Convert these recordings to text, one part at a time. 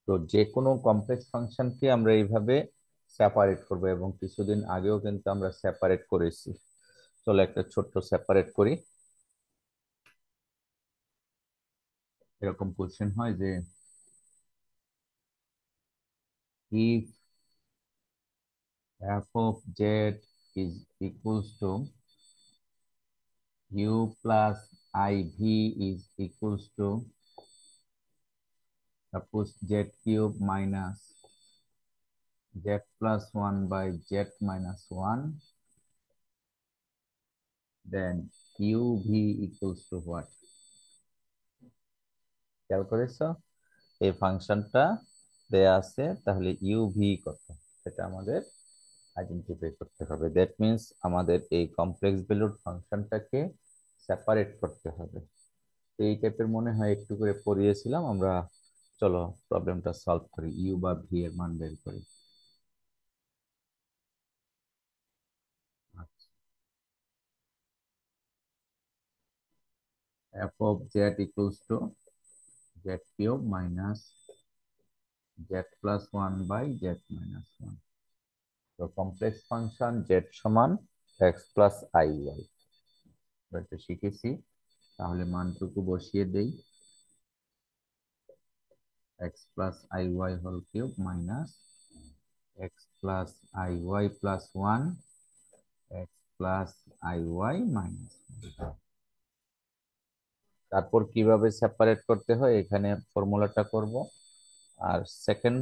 তো যে কোনো কমপ্লেক্স ফাংশনকে আমরা এইভাবে সেপারেট করব, এবং কিছুদিন আগেও কিন্তু আমরা সেপারেট করেছি। চলো একটা ছোট্ট সেপারেট করি। এরকম কোশ্চেন হয় যে, if f of z is equals to u plus iv is equals to suppose z cube minus z plus 1 by z minus 1, then uv equals to what? খেয়াল করেছো? এই ফাংশনটা দেয়া আছে, তাহলে ইউভি কত সেটা আমাদের আইডেন্টিফাই করতে হবে। দ্যাট মিন্স আমাদের এই কমপ্লেক্স ভ্যালুড ফাংশনটাকে সেপারেট করতে হবে। তো এই টাইপের মনে হয় একটু করে পড়িয়েছিলাম আমরা। চলো প্রবলেমটা সলভ করি, ইউ বা ভি এর মান বের করি। F of z equals to z cube minus z plus one by z minus one. তো কমপ্লেক্স ফাংশন জেড সমান এক্স প্লাস আই ওয়াই, এটা শিখেছি। তাহলে মানটুকু বসিয়ে দেই, x plus I y whole cube minus x plus I y plus one, x plus I y minus. তারপর কিভাবে সেপারেট করতে হয় এখানে ফর্মুলাটা করব। আর সেকেন্ড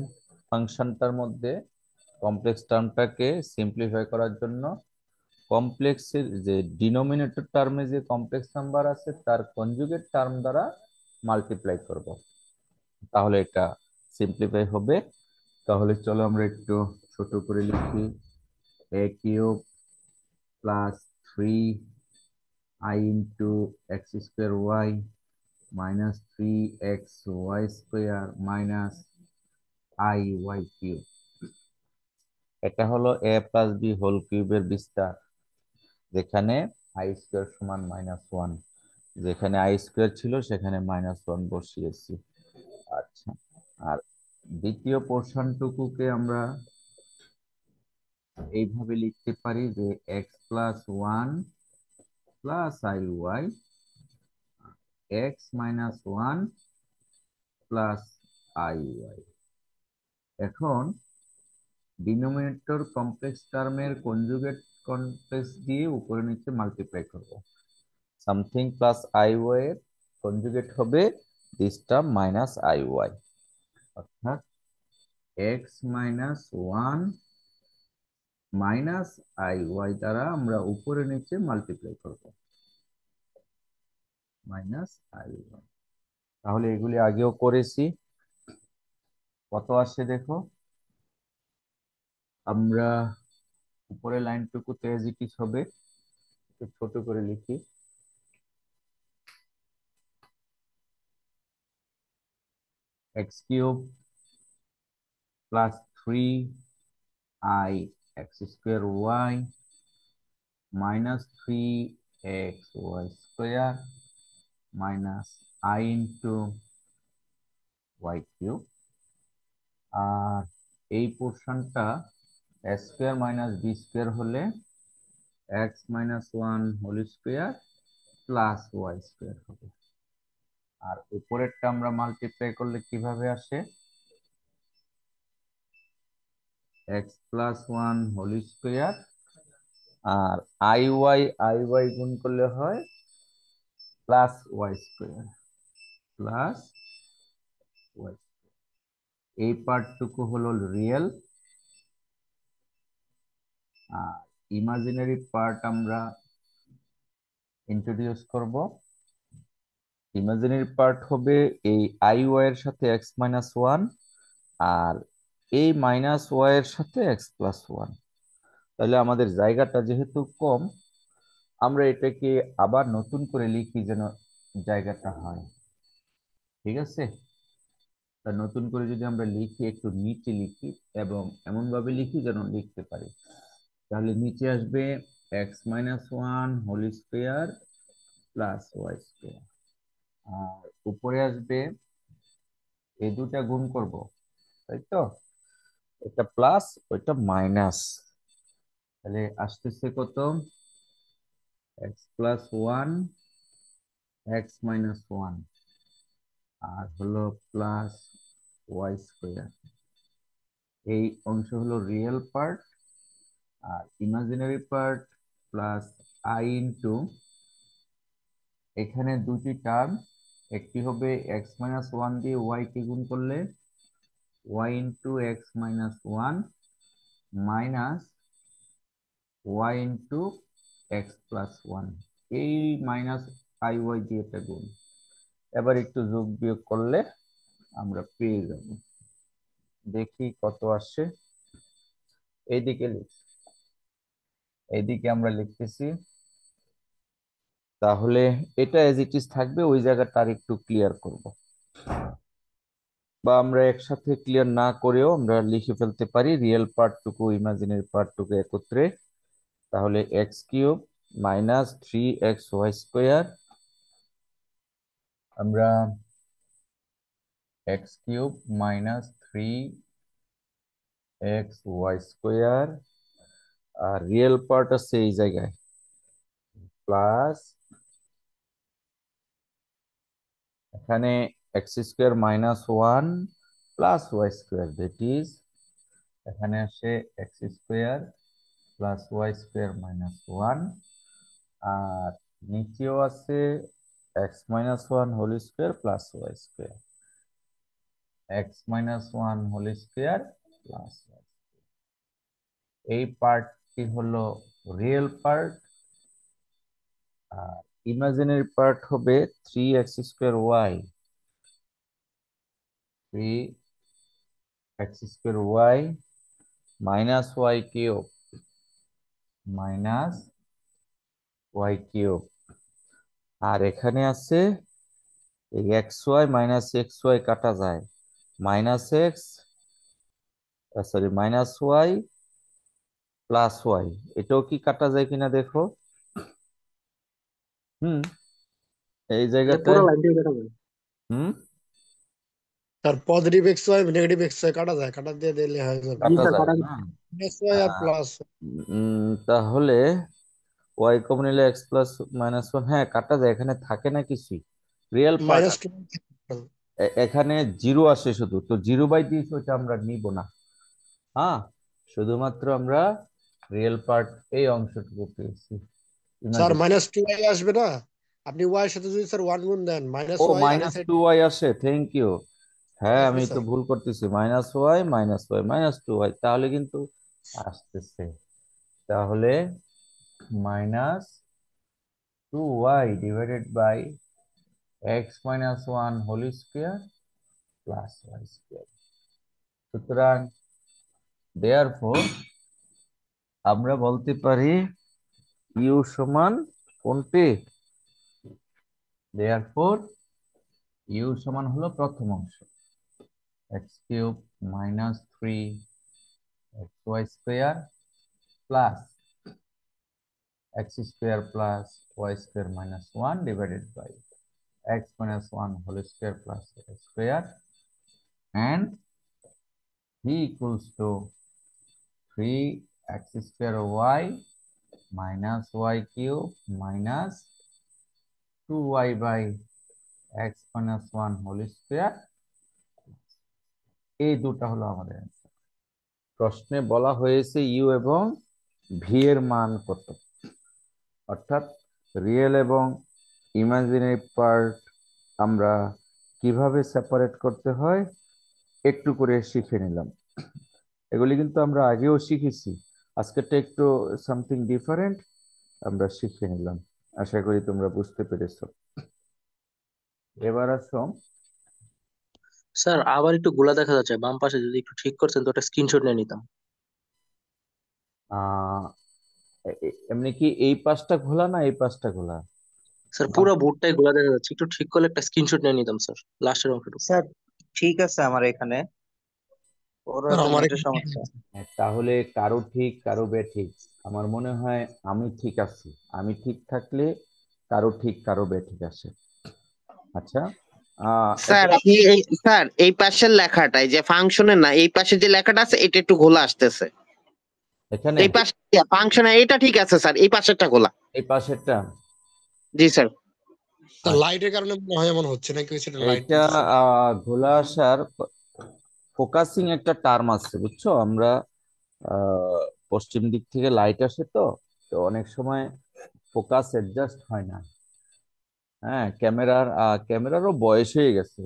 ফাংশনটার মধ্যে কমপ্লেক্স টার্মটাকে সিম্পলিফাই করার জন্য কমপ্লেক্সের যে ডিনোমিনেটর টার্মে যে কমপ্লেক্স নাম্বার আছে তার কনজুগেট টার্ম দ্বারা মাল্টিপ্লাই করব, তাহলে এটা সিম্পলিফাই হবে। তাহলে চলো আমরা একটু ছোট করে লিখি, a cube plus three i into x square y minus three x y square minus i y cube. এটা হলো এ প্লাস বি হোল কিউবের বিস্তার, যেখানে আই স্কোয়ার সমান মাইনাস ওয়ান, যেখানে আই স্কোয়ার ছিল সেখানে মাইনাস ওয়ান বসিয়েছি। আচ্ছা, আর দ্বিতীয় পোর্শনটুকুকে আমরা এইভাবে লিখতে পারি যে x plus one plus I y x minus one plus I y. এখন ডিনোমিনেটর কমপ্লেক্স টার্মের কনজুগেট কমপ্লেক্স দিয়ে উপরে নিচে মাল্টিপ্লাই করব। সামথিং প্লাস আই ওয়াই এর কনজুগেট হবে this term minus i y, অর্থাৎ x minus one minus i y দ্বারা আমরা উপরে নিচে মাল্টিপ্লাই করব, মাইনাস আই ওয়াই। তাহলে এগুলি আগেও করেছি, কত আসে দেখো। আমরা উপরে লাইনটুকুতে এজ ইট ইজ হবে, একটু ছোট করে লিখি, x cube plus three i x square y minus three x y square minus i into y cube. আর এই পোর্শনটা a square minus b square হলে x minus one whole square plus y square হবে। আর উপরেরটা আমরা multiply করলে কিভাবে আসে, x plus one whole square আর আই ওয়াই গুণ করলে হয় plus y square, plus y. এই পার্টটুকু হলো রিয়েল, আর ইমাজিনারি পার্ট আমরা ইন্ট্রোডিউস করব। ইমাজিনারি পার্ট হবে এই আই ওয়াই এর সাথে এক্স মাইনাস ওয়ান, আর এই মাইনাস ওয়াই এর সাথে এক্স প্লাস ওয়ান। তাহলে আমাদের জায়গাটা যেহেতু কম, আমরা এটাকে আবার নতুন করে লিখি যেন জায়গাটা হয়। ঠিক আছে, তা নতুন করে যদি আমরা লিখি একটু নিচে লিখি, এবং এমন ভাবে লিখি যেন লিখতে পারি। তাহলে নিচে আসবে x minus one whole square plus y square, আর উপরে আসবে এই দুটা গুণ করব, তাই তো? এটা প্লাস, ওইটা মাইনাস। তাহলে আসতেছে কত? X plus one, x minus one, আর হলো প্লাস ওয়াই স্কোয়ার। এই অংশ হলো রিয়েল পার্ট, আর imaginary part plus i into, এখানে দুটি টার্ম, একটি হবে এক্স মাইনাস ওয়ান দিয়ে ওয়াই কে গুণ করলে y into x minus one minus y into x plus one. এই মাইনাস আই ওয়াই দিয়ে এটা গুণ। এবার একটু যোগ বিয়োগ করলে আমরা পেয়ে যাব। দেখি কত আসে। এইদিকে এইদিকে আমরা লিখতেছি। তাহলে এটা এজ ইট ইজ থাকবে, ওই জায়গাটা আর একটু ক্লিয়ার করব, বা আমরা একসাথে ক্লিয়ার না করেও আমরা লিখে ফেলতে পারি রিয়েল পার্টটুকু ইমাজিনারি পার্টটুকু একত্রে। তাহলে x cube minus three x y square, আমরা x cube minus three x y square, আর রিয়েল পার্ট আছে এই জায়গায় প্লাস, এখানে x square minus one plus y square, that is এখানে আসে x square plus y square minus one, আর নিচেও আছে x minus one whole square plus y square, x minus one whole square plus y. এই পার্টটি হলো real part, আর imaginary part হবে three x square y, three x square y minus y cube, minus y cube, আর এখানে আছে এই x y minus x y কাটা যায়, minus x, sorry minus y plus y, এটাও কি কাটা যায় কিনা দেখো। হুম, এই এটা পুরো জায়গাটায়। লাইনটাই কাটা যায়। হুম, তার positive x y negative x y কাটা যায়, কাটা দিয়ে দিলে হয়ে যাবে। জি কাটা স্যার যায় কাটা না? এক্স ওয়াই আর আহ, প্লাস তাহলে ওয়াই কমন নিলে এক্স প্লাস মাইনাস ওয়ান, হ্যাঁ কাটা যায়, এখানে থাকে না কিছুই, রিয়েল পার্ট মাইনাস টু। আছে। এখানে জিরো আসে শুধু, তো জিরো বাই দিস ওইটা আমরা নিব না। হ্যাঁ, শুধুমাত্র আমরা রিয়েল পার্ট এই অংশটুকু পেয়েছি। Sir imagine, minus two y আসবে না? আপনি ওয়াই এর সাথে যদি স্যার ওয়ান গুণ দেন মাইনাস ও ওয়াই আর এই মাইনাস সাইড টু ওয়াই আসে, থ্যাংক ইউ। হ্যাঁ, আসবে আমি তো স্যার। ভুল করতেছি, minus y minus y minus two y, তাহলে কিন্তু আসতেছে। তাহলে minus two y divided by x minus one whole square plus y square. সুতরাং দেয়ারফোর আমরা বলতে পারি ইউ সমান কোনটি, দেয়ারফোর ইউ সমান হলো প্রথম অংশ, x cube minus three x y square plus x square plus y square minus one divided by x minus one whole square plus y square, and v equals to three x square y minus y cube minus two y by x minus one whole square. এই দুটা হলো আমাদের answer. প্রশ্নে বলা হয়েছে you এবং V এর মান কত, অর্থাৎ রিয়েল এবং ইমাজিনারি পার্ট আমরা কিভাবে সেপারেট করতে হয় একটু করে শিখে নিলাম। এগুলি কিন্তু আমরা আগেও শিখেছি, আজকেরটা একটু সামথিং ডিফারেন্ট আমরা শিখে নিলাম। আশা করি তোমরা বুঝতে পেরেছো। এবার আসো, স্যার আবার একটু গোলা দেখা যাচ্ছে বাম পাশে, যদি একটু ঠিক করতেন তো একটা স্ক্রিনশট নিয়ে নিতাম। আহ এমনি কি এই পাশটা খোলা না এই পাশটা খোলা? স্যার বাম, পুরো বোর্ডটাই গোলা দেখা যাচ্ছে, একটু ঠিক করলে একটা স্ক্রিনশট নিয়ে নিতাম স্যার, লাস্টের অংশটুকু। স্যার ঠিক আছে আমার এখানে, ওর স্যার হয়তো আমার নেটের এখানে ঠিক সমস্যা। আছে। তাহলে কারো ঠিক কারো বেঠিক। আমার মনে হয় আমি ঠিক আছি, আমি ঠিক থাকলে কারো ঠিক কারো বেঠিক আসে। আচ্ছা, স্যার আপনি স্যার এই পাশের লেখাটাই যে ফাংশনের না, এই পাশে যে লেখাটা আছে এটা একটু ঘোলা আসতেছে। এখানে এই পাশে ফাংশনে এটা ঠিক আছে স্যার, এই পাশেরটা ঘোলা। এই পাশেরটা জি স্যার। স্যার লাইটের কারণে মনে হয় এমন হচ্ছে নাকি, সেটা লাইট এটা ঘোলা আসার ফোকাসিং একটা টার্ম আছে, বুঝছো? আমরা পশ্চিম দিক থেকে লাইট আসে, তো তো অনেক সময় ফোকাস অ্যাডজাস্ট হয় না। হ্যাঁ, ক্যামেরারও বয়স হয়ে গেছে।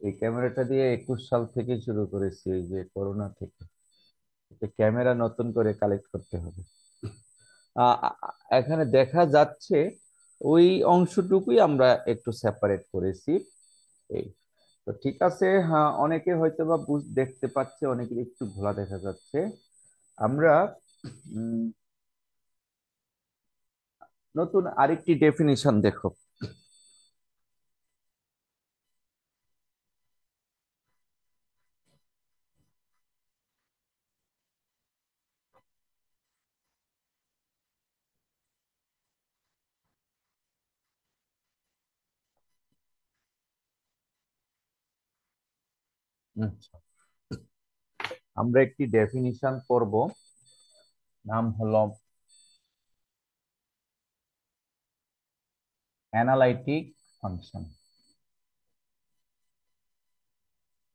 এই ক্যামেরাটা দিয়ে 21 সাল থেকে শুরু করেছি, এই যে করোনা থেকে। ক্যামেরা নতুন করে কালেক্ট করতে হবে। এখানে দেখা যাচ্ছে ওই অংশটুকুই আমরা একটু সেপারেট করেছি। এই তো ঠিক আছে। হ্যাঁ, অনেকে হয়তো বা দেখতে পাচ্ছে, অনেকের একটু ঘোলা দেখা যাচ্ছে। আমরা উম, নতুন আরেকটি ডেফিনিশন দেখো। আচ্ছা, আমরা একটি ডেফিনিশন করব, নাম হলো analytic function.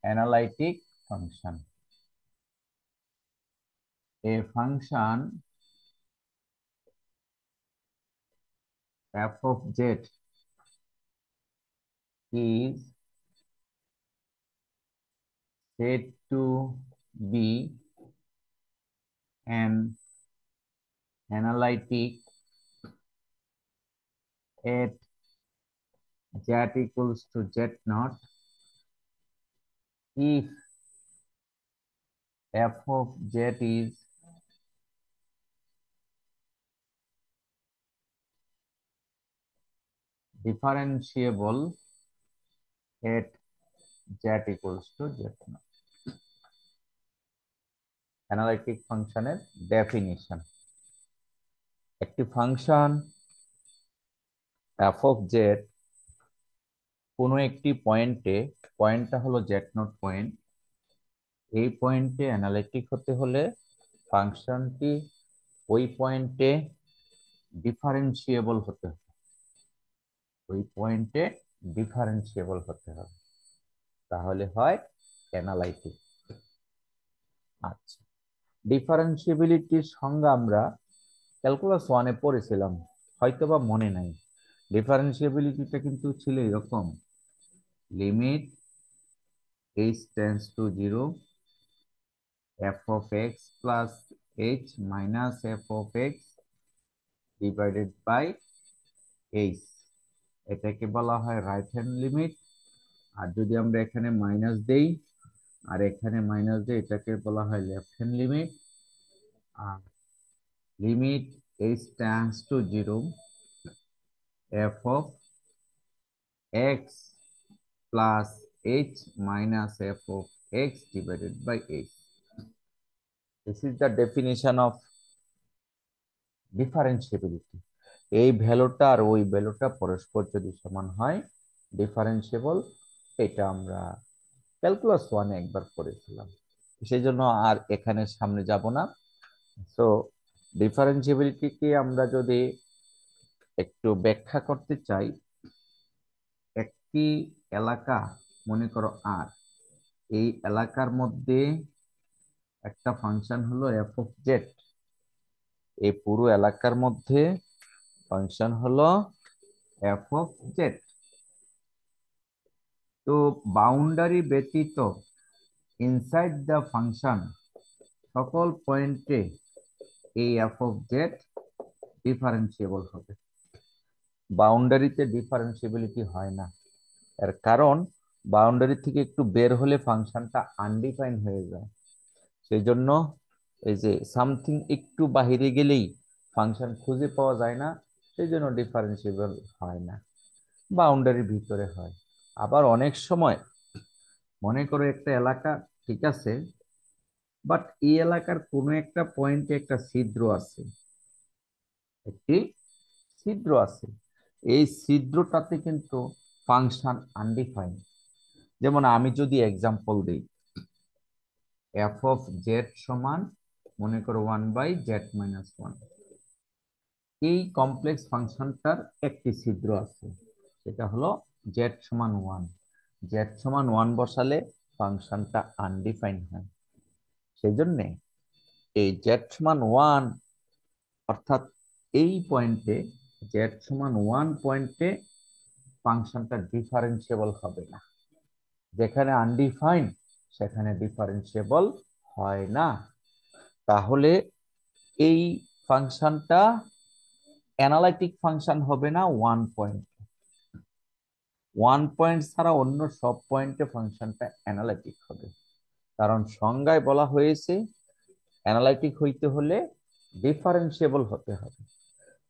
Analytic function, a function f of z is said to be an analytic at z equals to z naught if f of z is differentiable at z equals to z naught. Analytic ফাংশনের definition: একটি function f of z কোনো একটি পয়েন্টে, পয়েন্টটা হলো z not point, এই পয়েন্টে analytic হতে হলে ফাংশনটি ওই পয়েন্টে ডিফারেন্সিয়েবল হতে হবে। ওই পয়েন্টে ডিফারেন্সিয়েবল হতে হবে, তাহলে হয় অ্যানালাইটিক। আচ্ছা, ডিফারেন্সিবিলিটির সংজ্ঞা আমরা ক্যালকুলাস 1-এ পড়েছিলাম, হয়তোবা মনে নাই। ডিফারেন্সিবিলিটিটা কিন্তু ছিল এরকম: limit h tends to 0 f of x plus h minus f of x divided by h, এটাকে বলা হয় রাইট হ্যান্ড লিমিট। আর যদি আমরা এখানে মাইনাস দেই আর এখানে মাইনাস দেই, এটাকে বলা হয় লেফট হ্যান্ড লিমিট। আর limit h tends to 0 f of x plus h minus f of x divided by h. This is the definition of differentiability. এই ভ্যালুটা আর ওই ভ্যালুটা পরস্পর যদি সমান হয় ডিফারেন্সিয়েবল। এটা আমরা ক্যালকুলাস 1-এ একবার পড়েছিলাম, সেই জন্য আর এখানে সামনে যাব না। সো ডিফারেন্সিবিলিটিকে আমরা যদি একটু ব্যাখ্যা করতে চাই, একটি এলাকা মনে করো আর, এই এলাকার মধ্যে একটা ফাংশন হলো এফ অফ জেড, এই পুরো এলাকার মধ্যে ফাংশন হলো এফ অফ জেড। তো বাউন্ডারি ব্যতীত ইনসাইড দ্য ফাংশন সকল পয়েন্টে এই এফ অফ জেড ডিফারেন্সিয়েবল হবে। বাউন্ডারিতে ডিফারেন্সিবিলিটি হয় না, এর কারণ বাউন্ডারি থেকে একটু বের হলে ফাংশনটা আনডিফাইন হয়ে যায়। সেই জন্য এই যে সামথিং একটু বাহিরে গেলেই ফাংশন খুঁজে পাওয়া যায় না, সেই জন্য ডিফারেন্সিয়েবল হয় না, বাউন্ডারির ভিতরে হয়। আবার অনেক সময় মনে করো একটা এলাকা ঠিক আছে, বাট এই এলাকার কোনো একটা পয়েন্টে একটা ছিদ্র আছে, একটি ছিদ্র আছে, এই ছিদ্রটাতে কিন্তু ফাংশন আনডিফাইন্ড। যেমন আমি যদি এক্সাম্পল দিই, এফ অফ জেড সমান মনে করো 1/z-1, এই কমপ্লেক্স ফাংশনটার একটি ছিদ্র আছে, সেটা হলো z=1। z=1 বসালে ফাংশনটা আনডিফাইন্ড হয়। সেই জন্যে এই z=1 অর্থাৎ এই পয়েন্টে, z=1 পয়েন্টে ফাংশনটা ডিফারেন্সিয়েবল হবে না। যেখানে আনডিফাইন্ড সেখানে ডিফারেন্সিয়েবল হয় না। তাহলে এই ফাংশনটা অ্যানালাইটিক ফাংশন হবে না 1 পয়েন্ট। 1 পয়েন্ট ছাড়া অন্য সব পয়েন্টে ফাংশনটা অ্যানালাইটিক হবে। কারণ সংজ্ঞায় বলা হয়েছে অ্যানালাইটিক হইতে হলে ডিফারেন্সিয়েবল হতে হবে।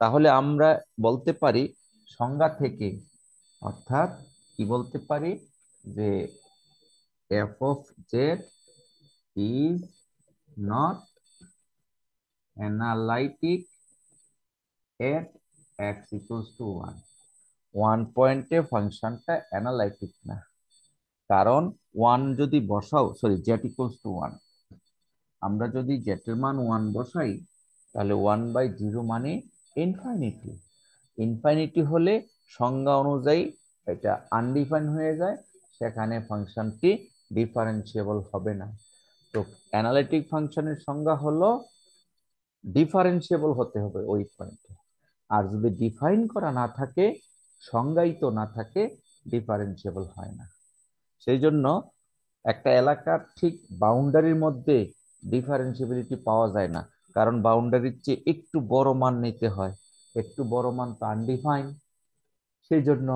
তাহলে আমরা বলতে পারি সংজ্ঞা থেকে, অর্থাৎ কি বলতে পারি, যে F of Z is not analytic at x equals to 1। 1 পয়েন্টে ফাংশনটা অ্যানালাইটিক না, কারণ 1 যদি বসাও, সরি জেড ইকুয়ালস টু 1, আমরা যদি জেটের মান 1 বসাই তাহলে 1/0 মানে ইনফাইনিটি। ইনফাইনিটি হলে সংজ্ঞা অনুযায়ী এটা আনডিফাইন হয়ে যায়, সেখানে ফাংশনটি ডিফারেন্সিয়েবল হবে না। তো অ্যানালিটিক ফাংশনের সংজ্ঞা হলো ডিফারেন্সিয়েবল হতে হবে ওই পয়েন্টে। আর যদি ডিফাইন করা না থাকে, সংজ্ঞায়িত না থাকে, ডিফারেন্সিয়েবল হয় না। সেই জন্য একটা এলাকার ঠিক বাউন্ডারির মধ্যে ডিফারেন্সিবিলিটি পাওয়া যায় না, কারণ বাউন্ডারির চেয়ে একটু বড় মান নিতে হয়, একটু বড় মান তো আনডিফাইন। সেই জন্য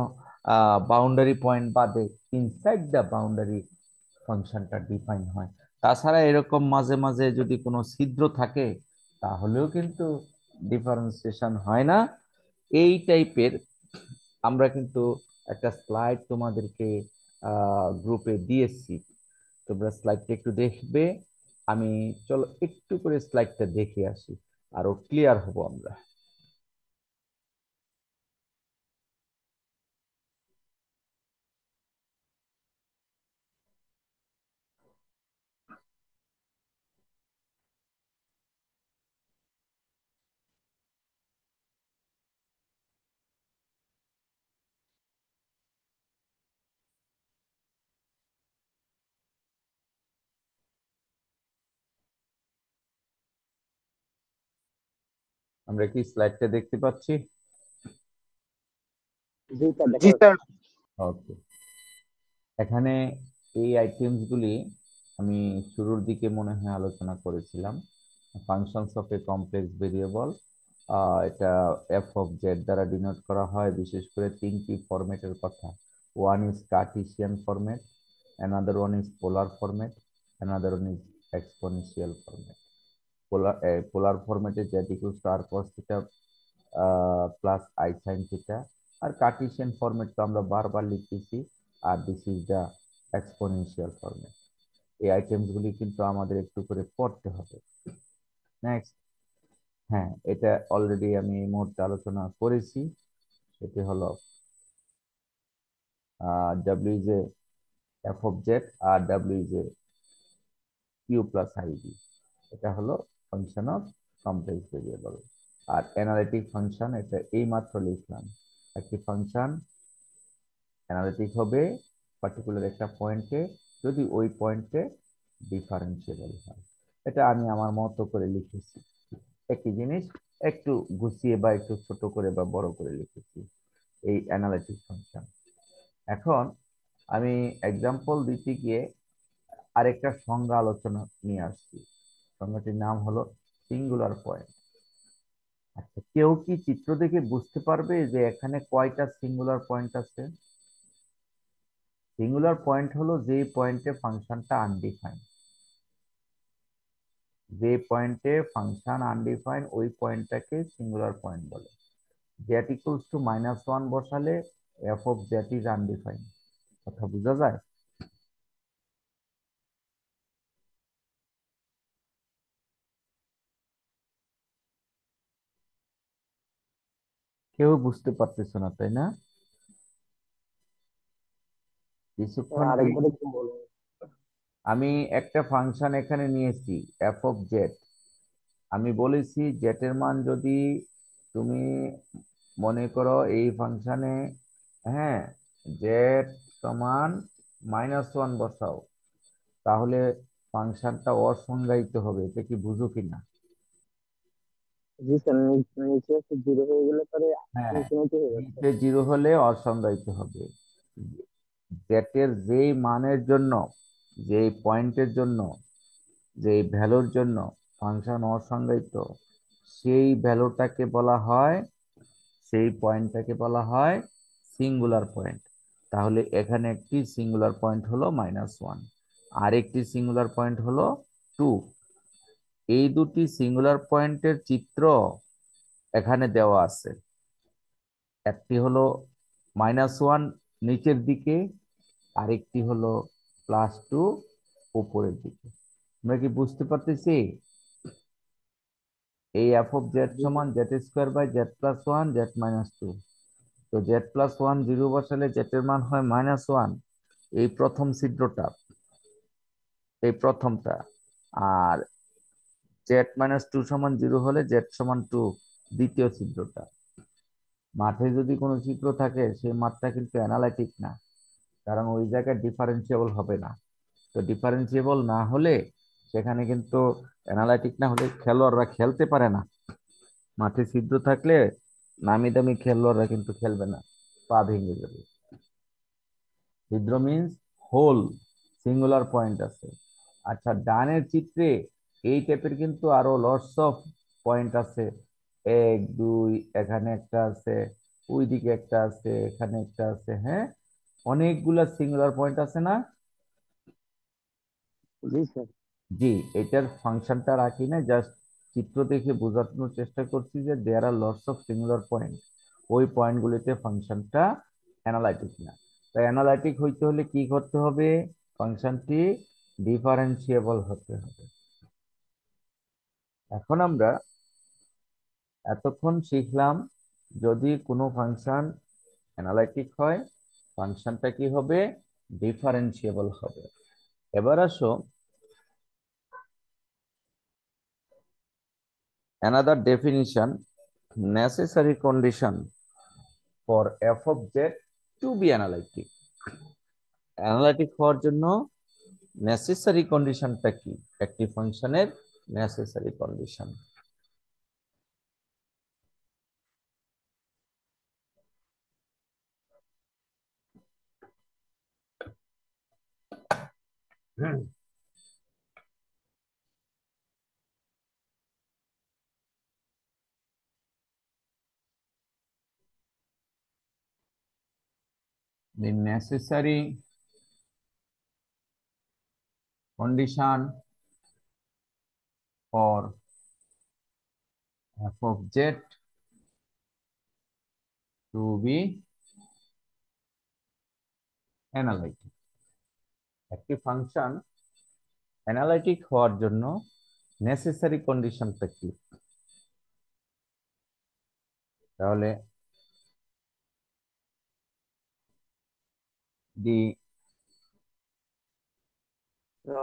বাউন্ডারি পয়েন্ট বাদে ইনসাইড দ্য বাউন্ডারি ফাংশনটা ডিফাইন হয়। তাছাড়া এরকম মাঝে মাঝে যদি কোনো ছিদ্র থাকে তাহলেও কিন্তু ডিফারেন্সিয়েশন হয় না। এই টাইপের আমরা কিন্তু একটা স্লাইড তোমাদেরকে গ্রুপে দিয়েছি, তোমরা স্লাইডটা একটু দেখবে। আমি চলো একটু করে স্লাইডটা দেখে আসি, আরো ক্লিয়ার হব আমরা। আমরা কি স্লাইডটা দেখতে পাচ্ছি? জি স্যার। ওকে, এখানে এই আইটেমস গুলি আমি শুরুর দিকে মনে হয় আলোচনা করেছিলাম। Functions of a complex variable, এটা এফ অফ জেড দ্বারা ডিনোট করা হয়, বিশেষ করে 3টি ফরম্যাটের কথা। One is Cartesian format, another one is polar format, another one is exponential format. Polar ফরম্যাটে z equals to r cos theta plus i sine theta. আর কার্টেসিয়ান ফরম্যাট তো আমরা বারবার লিখতেছি, আর this is the exponential format. এই items গুলি কিন্তু আমাদের একটু করে পড়তে হবে। নেক্সট, হ্যাঁ এটা অলরেডি আমি এই মুহূর্তে আলোচনা করেছি, এটি হলো ডাব্লিউ is a f of z আর ডাব্লিউ is a q plus i b. এটা হলো ফাংশন অফ কমপ্লেক্স ভেরিয়েবল। আর অ্যানালিটিক ফাংশন, এটা এই মাত্র লিখলাম। একটি ফাংশন অ্যানালিটিক হবে পার্টিকুলার একটা পয়েন্টে যদি ওই পয়েন্টে ডিফারেন্সিয়েবল হয়। এটা আমি আমার মতো করে লিখেছি, একই জিনিস একটু গুছিয়ে বা একটু ছোট করে বা বড় করে লিখেছি, এই অ্যানালিটিক ফাংশন। এখন আমি এক্সাম্পল দিতে গিয়ে আরেকটা সংজ্ঞা আলোচনা নিয়ে আসছি। সংজ্ঞাটির নাম হলো সিঙ্গুলার পয়েন্ট। আচ্ছা, কেউ কি চিত্র দেখে বুঝতে পারবে যে এখানে কয়টা সিঙ্গুলার পয়েন্ট আছে? সিঙ্গুলার পয়েন্ট হলো যে পয়েন্টে ফাংশনটা আনডিফাইন। যে পয়েন্টে ফাংশন আনডিফাইন ওই পয়েন্টটাকে সিঙ্গুলার পয়েন্ট বলে। জেড ইকুয়ালস টু -1 বসালে F of Z is undefined. কথা বোঝা যায়? কেউ বুঝতে পারতেছ না, তাই না? কিছুক্ষণ আগে আরেকবার একটু বলুন। আমি একটা ফাংশন এখানে নিয়েছি এফ অফ জেড। আমি বলেছি জেটের মান যদি তুমি মনে করো এই ফাংশনে, হ্যাঁ, জেড সমান -1 বসাও, তাহলে ফাংশনটা অসংজ্ঞায়িত হবে। এটা কি বুঝো কিনা? জি স্যার, নিচে একটু জিরো হয়ে গেলে পরে হ্যাঁ, ইনফিনিটি হয়ে যাচ্ছে। নিচে জিরো হলে অসংজ্ঞায়িত হবে। জেটের যেই মানের জন্য, যেই পয়েন্টের জন্য, যেই ভ্যালুর জন্য ফাংশন অসংজ্ঞায়িত, সেই ভ্যালুটাকে বলা হয়, সেই পয়েন্টটাকে বলা হয় সিঙ্গুলার পয়েন্ট। তাহলে এখানে একটি সিঙ্গুলার পয়েন্ট হলো -1, আর একটি সিঙ্গুলার পয়েন্ট হলো 2। এই দুটি সিঙ্গুলার পয়েন্টের চিত্র এখানে দেওয়া আছে। একটি হলো -1 নিচের দিকে, আরেকটি হলো +2 উপরের দিকে। আমরা কি বুঝতে পারতেছি? এই এফ অফ জেড সমান z² / z+1 z-2। তো z+1 জিরো বসালে জেটের মান হয় -1, এই প্রথম ছিদ্রটা, এই প্রথমটা। আর z-2 সমান 0 হলে z=2, দ্বিতীয় ছিদ্রটা। মাঠে যদি কোনো চিত্র থাকে সেই মাঠটা কিন্তু অ্যানালাইটিক না, কারণ ওই জায়গায় ডিফারেন্সিয়েবল হবে না। তো ডিফারেন্সিয়েবল না হলে সেখানে কিন্তু অ্যানালাইটিক না হলে খেলোয়াড়রা খেলতে পারে না। মাঠে ছিদ্র থাকলে নামি দামি খেলোয়াড়রা কিন্তু খেলবে না, পা ভেঙে যাবে। ছিদ্র মিন্স হোল, সিঙ্গুলার পয়েন্ট আছে। আচ্ছা, ডানের চিত্রে এই টাইপের কিন্তু আরো লটস অফ পয়েন্ট আছে। 1 2, এখানে একটা আছে, ওইদিকে একটা আছে, এখানে একটা আছে, হ্যাঁ, অনেকগুলা সিঙ্গুলার পয়েন্ট আছে না? জি স্যার। জি, এটার ফাংশনটা রাখি না, জাস্ট চিত্র দেখে বোঝানোর চেষ্টা করছি যে there are lots of singular point. ওই পয়েন্টগুলিতে ফাংশনটা অ্যানালাইটিক না। তাই অ্যানালাইটিক হইতে হলে কি করতে হবে? ফাংশনটি ডিফারেন্সিয়েবল হতে হবে। এখন আমরা এতক্ষণ শিখলাম যদি কোনো ফাংশন অ্যানালাইটিক হয় ফাংশনটা কি হবে? ডিফারেন্সিয়েবল হবে। এবার আসো another definition, necessary condition for f of z to be analytic. Analytic হওয়ার জন্য নেসেসারি কন্ডিশনটা কি? একটি ফাংশনের necessary condition. The necessary condition for f of z to be analytic. একটি ফাংশন অ্যানালাইটিক হওয়ার জন্য নেসেসারি কন্ডিশনটা কি? তাহলে দি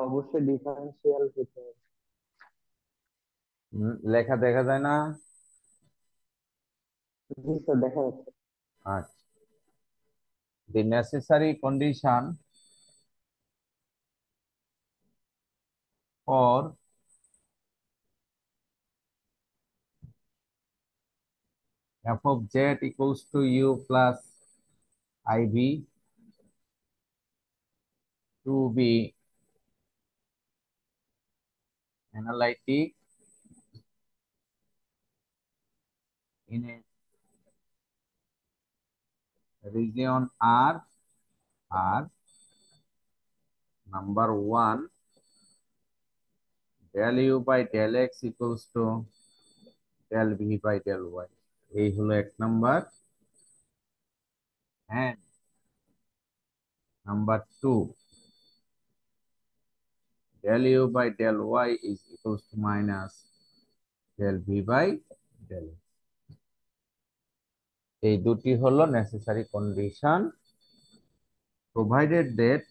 অবশ্যই ডিফারেন্সিয়াল হতে হবে। লেখা দেখা যায় না? জি স্যার, দেখা যাচ্ছে। আচ্ছা, the necessary condition for f of z equals to u plus iv to be analytic in a region R, number 1, del u by del x equals to del v by del y। এই হলো 1 number. and number 2, del u by del y is equals to minus del v by del x। এই দুটি হলো necessary condition provided that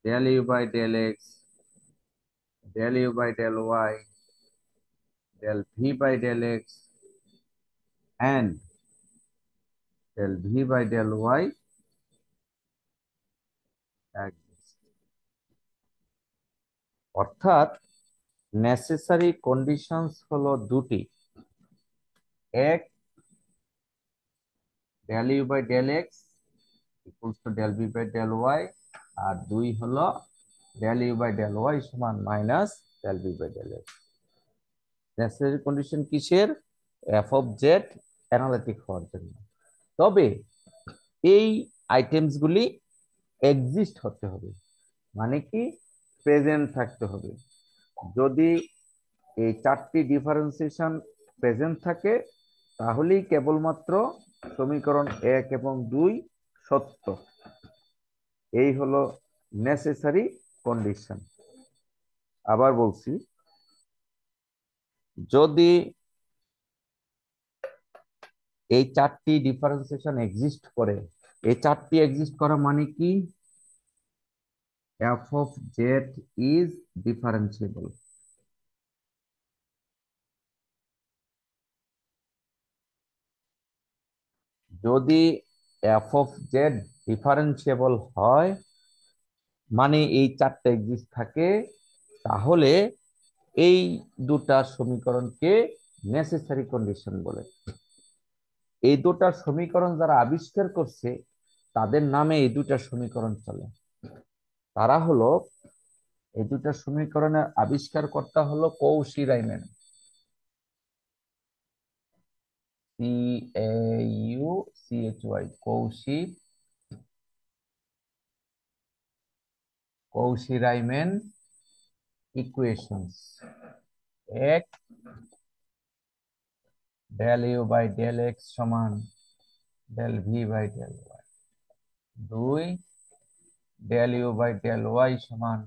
del u by del x, del u by del y, del v by del x, and del v by del y exist. অর্থাৎ necessary conditions হলো দুটি, এক del u by del x equals to del v by del y, আর দুই হলো del u by del y সমান minus del v by del x। Necessary condition কিসের? F of Z analytic হওয়ার জন্য। তবে এই আইটেমস গুলি এক্সিস্ট হতে হবে, মানে কি প্রেজেন্ট থাকতে হবে। যদি এই চারটি ডিফারেন্সিয়েশন প্রেজেন্ট থাকে তাহলেই কেবলমাত্র সমীকরণ 1 এবং 2 সত্য। এই হলো নেসেসারি কন্ডিশন। আবার বলছি, যদি এই চারটি ডিফারেন্সিয়েশন এক্সিস্ট করে, এই চারটি এক্সিস্ট করা মানে কি F of Z is differentiable. যদি এফ অফ জেড ডিফারেন্সিয়েবল হয় মানে এই চারটা এক্সিস্ট থাকে, তাহলে এই দুটা সমীকরণকে নেসেসারি কন্ডিশন বলে। এই দুটা সমীকরণ যারা আবিষ্কার করছে তাদের নামে এই দুটা সমীকরণ চলে। তারা হলো, এই দুটা সমীকরণের আবিষ্কারকর্তা হলো কৌশি-রাইম্যান, CAUCHY, কৌশি-রাইম্যান ইকুয়েশনস। এক, del u by del x সমান del v by del y। দুই, del u by del y সমান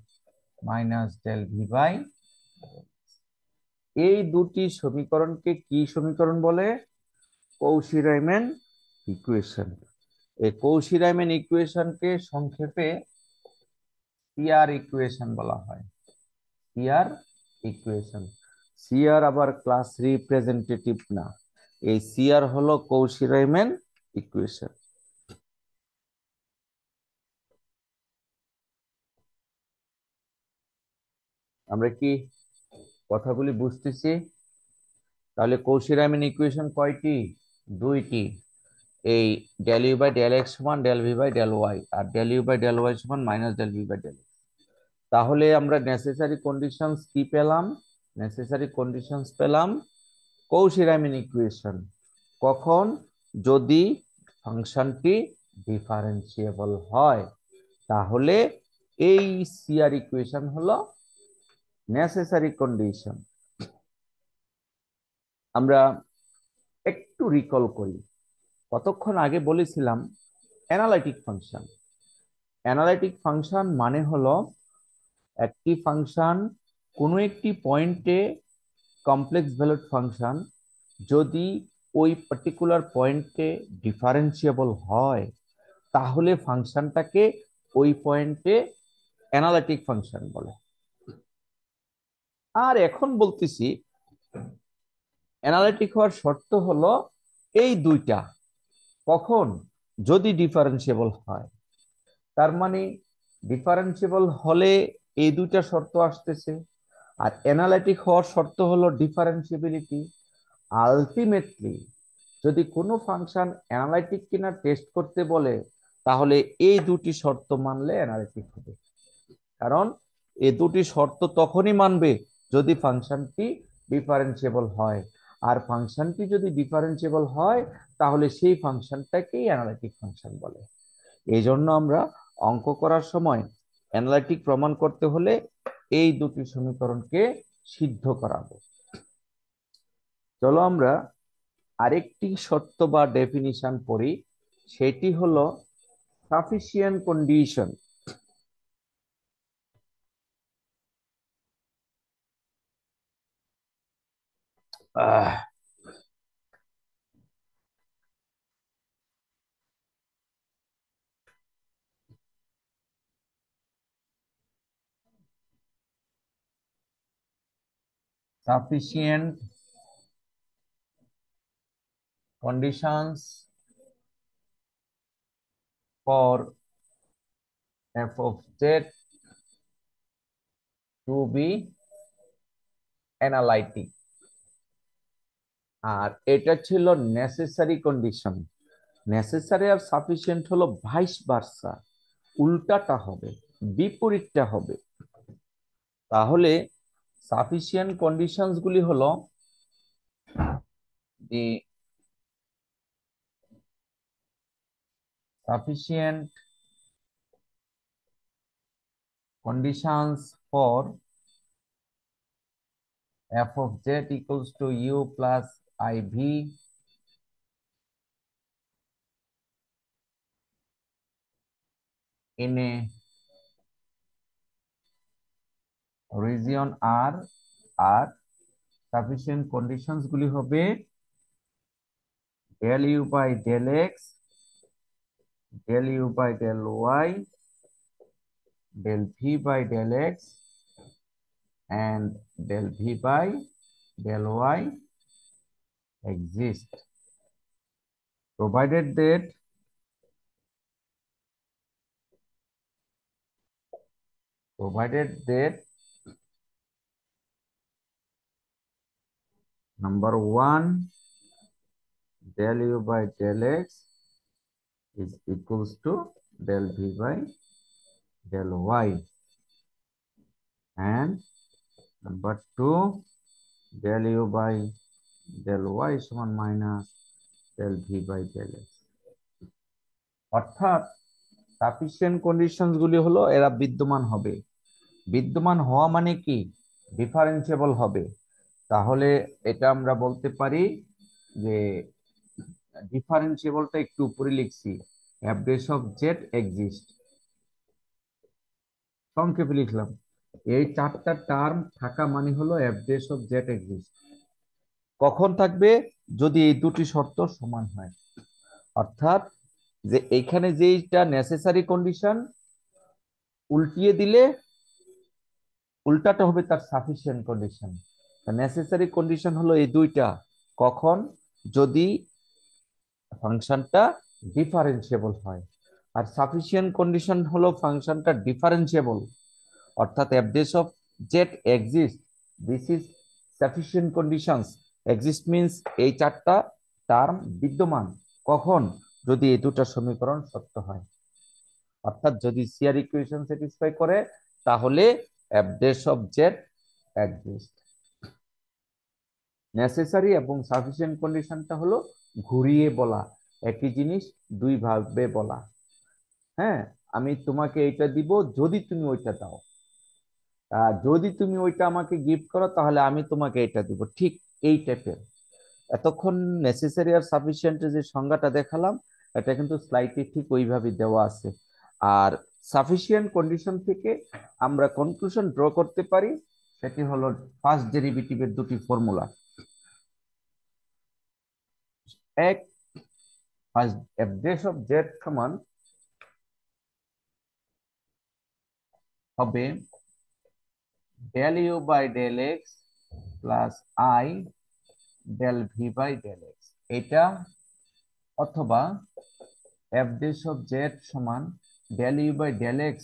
মাইনাস del v by। এই দুটি সমীকরণকে কি সমীকরণ বলে? কৌশি-রাইম্যান ইকুয়েশন। এই কৌশি-রাইম্যান ইকুয়েশনকে সংক্ষেপে সিআর ইকুয়েশন বলা হয়। CR equation. সিআর আবার ক্লাস রিপ্রেজেন্টেটিভ না, এই সিআর হলো কৌশি-রাইম্যান ইকুয়েশন। আমরা কি কথাগুলি বুঝতেছি? তাহলে কৌশি-রাইম্যান ইকুয়েশন কয়টি? দুইটি। এই del u by del x সমান del v by del y, আর del u by del y সমান minus del v by del x। তাহলে আমরা নেসেসারি কন্ডিশনস কি পেলাম? নেসেসারি কন্ডিশনস পেলাম কৌশি-রাইম্যান ইকুয়েশন। কখন? যদি ফাংশনটি ডিফারেন্সিয়েবল হয়, তাহলে এই সিআর ইকুয়েশন হলো নেসেসারি কন্ডিশন। আমরা একটু রিকল করি, কতক্ষণ আগে বলেছিলাম অ্যানালাইটিক ফাংশন। অ্যানালাইটিক ফাংশন মানে হলো একটি ফাংশন কোনো একটি পয়েন্টে কমপ্লেক্স ভ্যালুড ফাংশন যদি ওই পার্টিকুলার পয়েন্টে ডিফারেন্সিয়েবল হয় তাহলে ফাংশনটাকে ওই পয়েন্টে অ্যানালাইটিক ফাংশন বলে। আর এখন বলতেছি অ্যানালাইটিক হওয়ার শর্ত হলো এই দুইটা। কখন? যদি ডিফারেন্সিয়েবল হয়। তার মানে ডিফারেন্সিয়েবল হলে এই দুইটা শর্ত আসতেছে, আর অ্যানালাইটিক হওয়ার শর্ত হলো ডিফারেন্সিবিলিটি। আলটিমেটলি যদি কোনো ফাংশন অ্যানালাইটিক কিনা টেস্ট করতে বলে তাহলে এই দুটি শর্ত মানলে অ্যানালাইটিক হবে। কারণ এই দুটি শর্ত তখনই মানবে যদি ফাংশনটি ডিফারেন্সিয়েবল হয়, আর ফাংশনটি যদি ডিফারেন্সিয়েবল হয় তাহলে সেই ফাংশনটাকেই অ্যানালাইটিক ফাংশন বলে। এই জন্য আমরা অঙ্ক করার সময় অ্যানালাইটিক প্রমাণ করতে হলে এই দুটি সমীকরণকে সিদ্ধ করাবো। চলো আমরা আরেকটি শর্ত বা ডেফিনিশন পড়ি, সেটি হলো sufficient condition. Ah sufficient conditions for f of z to be analytic, আর এটা ছিল নেসেসারি কন্ডিশন। নেসেসারি আর সাফিসিয়েন্ট হলো ভাইস ভার্সা, উল্টাটা হবে, বিপরীতটা হবে। তাহলে সাফিসিয়েন্ট কন্ডিশনস গুলি হলো the sufficient conditions for f of z equals to u plus iv in a region R R sufficient conditions গুলি হবে del u by del x, del u by del y, del v by del x, and del v by del y exist, provided that number one, del u by del x is equals to del v by del y, and number two, del u by del y সমান minus del v by del x। অর্থাৎ sufficient conditions গুলি হলো এরা বিদ্যমান হবে। বিদ্যমান হওয়া মানে কি? ডিফারেন্সিয়েবল হবে। তাহলে এটা আমরা বলতে পারি যে ডিফারেন্সিয়েবলটা একটু উপরে লিখছি, f dash of z exist, সংক্ষেপে লিখলাম। এই চারটা টার্ম থাকা মানে হলো f dash of z exist। কখন থাকবে? যদি এই দুটি শর্ত সমান হয়। অর্থাৎ যে এইখানে যেটা নেসেসারি কন্ডিশন উল্টিয়ে দিলে উল্টাটা হবে তার সাফিসিয়েন্ট কন্ডিশন। নেসেসারি কন্ডিশন হলো এই দুইটা। কখন? যদি ফাংশনটা ডিফারেন্সিয়েবল হয়। আর সাফিসিয়েন্ট কন্ডিশন হলো ফাংশনটা ডিফারেন্সিয়েবল, অর্থাৎ f dash of z exist, this is sufficient conditions। exist means এই চারটা টার্ম বিদ্যমান। কখন? যদি এই দুটো সমীকরণ সত্য হয়। অর্থাৎ যদি সিআর ইকুয়েশন স্যাটিসফাই করে তাহলে f dash of z exist। Necessary এবং সাফিসিয়েন্ট কন্ডিশনটা হলো ঘুরিয়ে বলা, একই জিনিস দুই ভাবে বলা। হ্যাঁ, আমি তোমাকে এইটা দিব যদি তুমি ওইটা দাও, যদি তুমি ওইটা আমাকে গিফট করো তাহলে আমি তোমাকে এটা দিব, ঠিক এই টাইপের। এতক্ষণ নেসেসারি আর সাফিসিয়েন্টের যে সংজ্ঞাটা দেখালাম এটা কিন্তু স্লাইডে ঠিক ওইভাবে দেওয়া আছে। আর সাফিসিয়েন্ট কন্ডিশন থেকে আমরা কনক্লুশন ড্র করতে পারি, সেটি হলো ফার্স্ট ডেরিভেটিভের দুটি ফর্মুলা। এক, first f dash of z সমান হবে del u by del x plus I del v by del x, এটা অথবা f dash of z সমান del u by del x,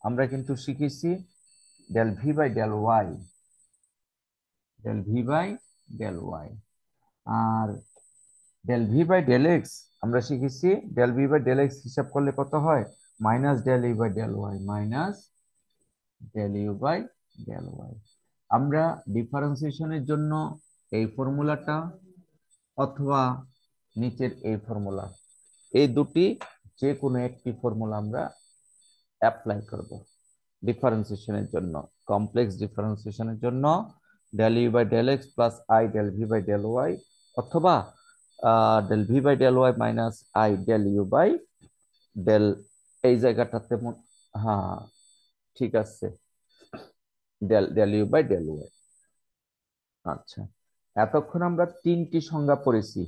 আমরা কিন্তু শিখেছি del v by del y, del v by del y, আর del v by del x আমরা শিখেছি del v by del x হিসাব করলে কত হয়? Minus del u by del y, minus del u by del y। আমরা ডিফারেন্সিয়েশনের জন্য এই ফর্মুলাটা অথবা নিচের এই ফর্মুলা, এই দুটি যে কোনো একটি ফর্মুলা আমরা অ্যাপ্লাই করব ডিফারেন্সিয়েশনের জন্য। কমপ্লেক্স ডিফারেন্সিয়েশনের জন্য del u by del x plus I del v by del y, অথবা del v by del y minus I del u by del, এই জায়গাটাতে হ্যাঁ ঠিক আছে, del u by del y। আচ্ছা, এতক্ষণ আমরা তিনটি সংজ্ঞা পড়েছি,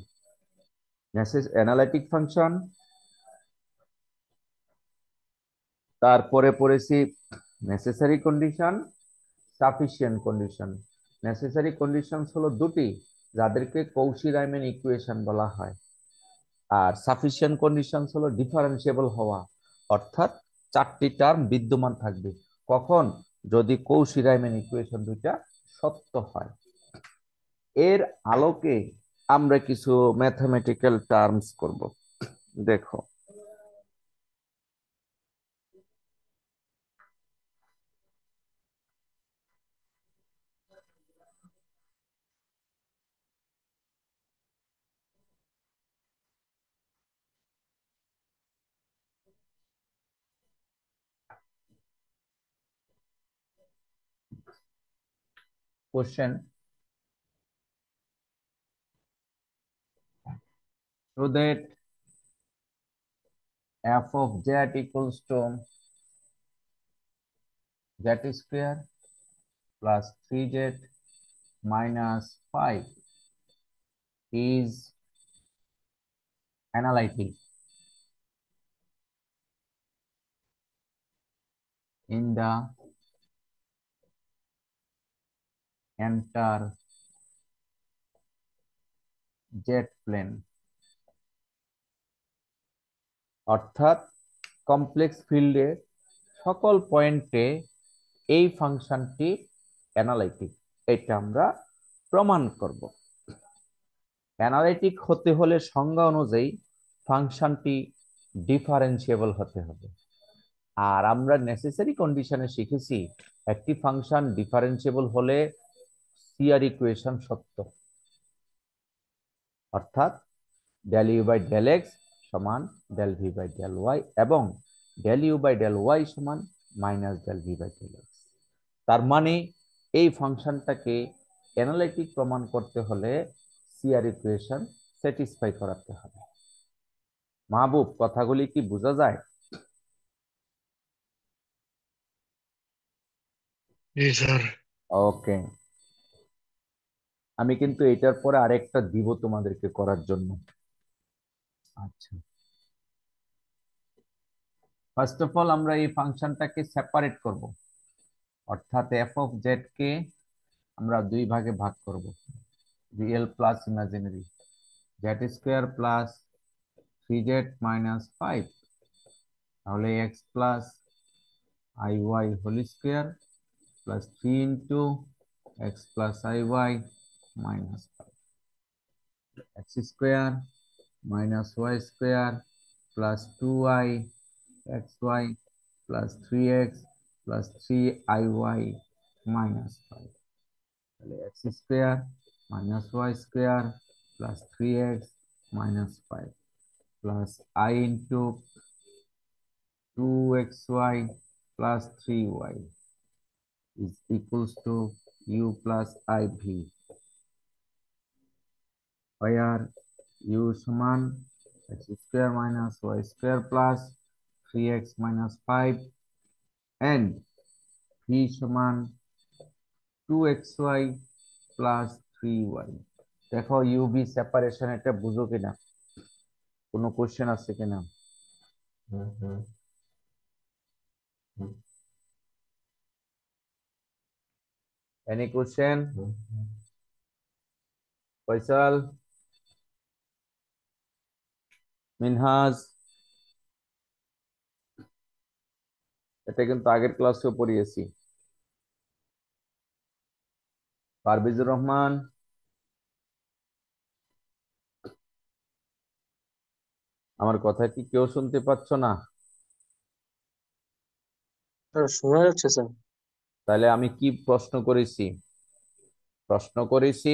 অ্যানালাইটিক ফাংশন, তারপরে পড়েছি necessary condition, sufficient condition. Necessary condition হলো দুটি, যাদেরকে কৌশি-রাইমান ইকুয়েশন বলা হয়। আর সাফিসিয়েন্ট কন্ডিশন হলো ডিফারেন্সিয়েবল হওয়া, অর্থাৎ চারটি টার্ম বিদ্যমান থাকবে কখন, যদি কৌশি-রাইমান ইকুয়েশন দুইটা সত্য হয়। এর আলোকে আমরা কিছু ম্যাথমেটিক্যাল টার্মস করব। দেখো, question, so that f of z equals to z square plus 3z minus 5 is analytic in the entire z plane। অর্থাৎ কমপ্লেক্স ফিল্ডে সকল পয়েন্টে এই ফাংশনটি অ্যানালাইটিক, এটা আমরা প্রমাণ করব। অ্যানালাইটিক হতে হলে সংজ্ঞা অনুযায়ী ফাংশনটি ডিফারেন্সিয়েবল হতে হবে। আর আমরা নেসেসারি কন্ডিশনে শিখেছি একটি ফাংশন ডিফারেন্সিয়েবল হলে সিআর ইকুয়েশন সত্য, অর্থাৎ del u by del x সমান del v by del y এবং del u by del y সমান minus del v by del x। তার মানে এই ফাংশনটাকে অ্যানালাইটিক প্রমাণ করতে হলে সিআর ইকুয়েশন স্যাটিসফাই করাতে হবে। মাহবুব, কথাগুলি কি বোঝা যায়? জি স্যার। ওকে, আমি কিন্তু এটার পরে আরেকটা দিব তোমাদেরকে করার জন্য। আচ্ছা, ফার্স্ট অফ অল আমরা এই ফাংশনটাকে সেপারেট করব, অর্থাৎ এফ অফ জেড কে আমরা দুই ভাগে ভাগ করব, real plus imaginary. Z square plus 3z minus 5, তাহলে x plus I y whole square plus 3 into x plus I y minus 5, x square minus y square plus 2y xy plus 3x plus 3iy minus 5, তাহলে x square minus y square plus 3x minus 5 plus I into 2xy plus 3y is equals to u plus iv, where u সমান x square minus y square plus 3x minus 5 and v সমান 2xy plus 3y। দেখো uv separation এটা বুঝো কিনা, কোনো question আছে কিনা? Any question? Faisal, Minhaj, এটা কিন্তু আগের ক্লাসেও পড়িয়েছি। পারভেজুর রহমান, আমার কথা কি কেউ শুনতে পাচ্ছ না? স্যার শোনা যাচ্ছে স্যার। তাহলে আমি কি প্রশ্ন করেছি? প্রশ্ন করেছি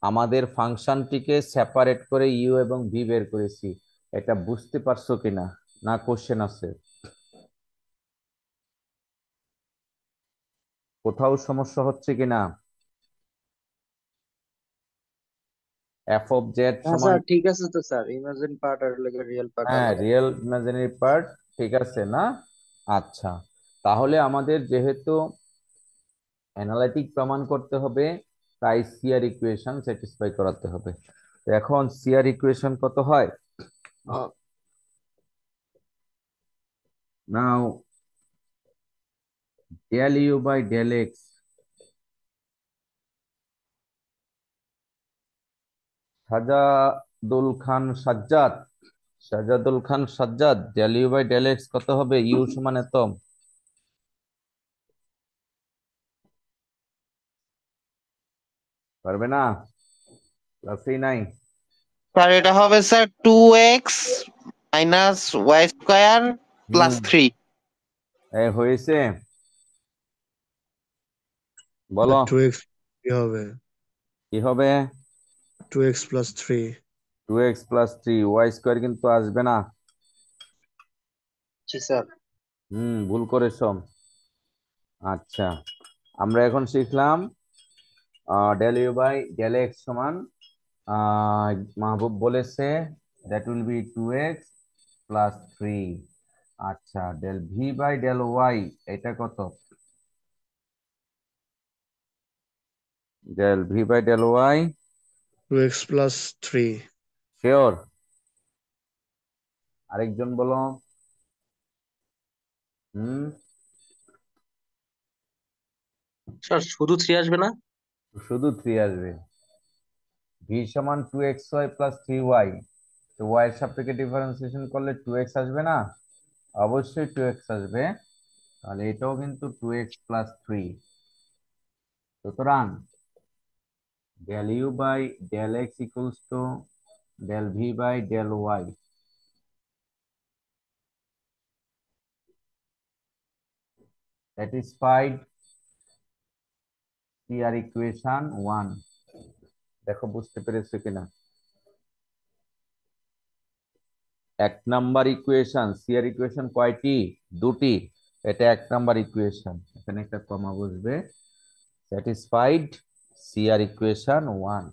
আমাদের ফাংশনটিকে সেপারেট করে ইউ এবং ভি বের করেছি, এটা বুঝতে পারছো কিনা, না কোশ্চেন আছে? কোথাও সমস্যা হচ্ছে কিনা? এফ অফ জেড হ্যাঁ সমান, স্যার ঠিক আছে তো স্যার, ইমাজিন পার্ট আর রিয়েল পার্ট হ্যাঁ আলাদা। রিয়েল ইমাজিনারি পার্ট, ঠিক আছে না? আচ্ছা, তাহলে আমাদের যেহেতু অ্যানালাইটিক প্রমাণ করতে হবে, তাই সিআর ইকুয়েশন স্যাটিসফাই করাতে হবে। তো এখন সিআর ইকুয়েশন কত হয়? নাও del u by del x Sajjadul Khan Sajjad del u by del x কত হবে? ইউ সমান এত। পারবে না? ক্লাসেই নাই। স্যার এটা হবে sir 2x minus y square plus hmm 3। হয়েছে, বলো 2x কি হবে? কি হবে? 2x plus 3। 2x+3 Y square কিন্তু আসবে না। জি স্যার। ভুল করেছো। আচ্ছা, আমরা এখন শিখলাম del u by del x সমান মাহবুব বলেছে that will be 2x+3। আচ্ছা, del v by del y এটা কত? del v by del y 2x plus 3। Sure? আরেকজন বলো। হুম স্যার শুধু 3 আসবে না? শুধু 3 আসবে। v সমান 2xy প্লাস 3y, তো y এর সাপেক্ষে ডিফারেন্সিয়েশন করলে 2x আসবে না? অবশ্যই 2x আসবে, তাহলে এটাও কিন্তু 2x+3। সুতরাং del u by del x equals to del v by del y। satisfied CR equation 1। দেখো বুঝতে পেরেছো কিনা? এক নাম্বার ইকুয়েশন, সিআর ইকুয়েশন কয়টি? দুটি। এটা এক নাম্বার ইকুয়েশন, এখানে একটা কমা বসবে। Satisfied CR equation 1,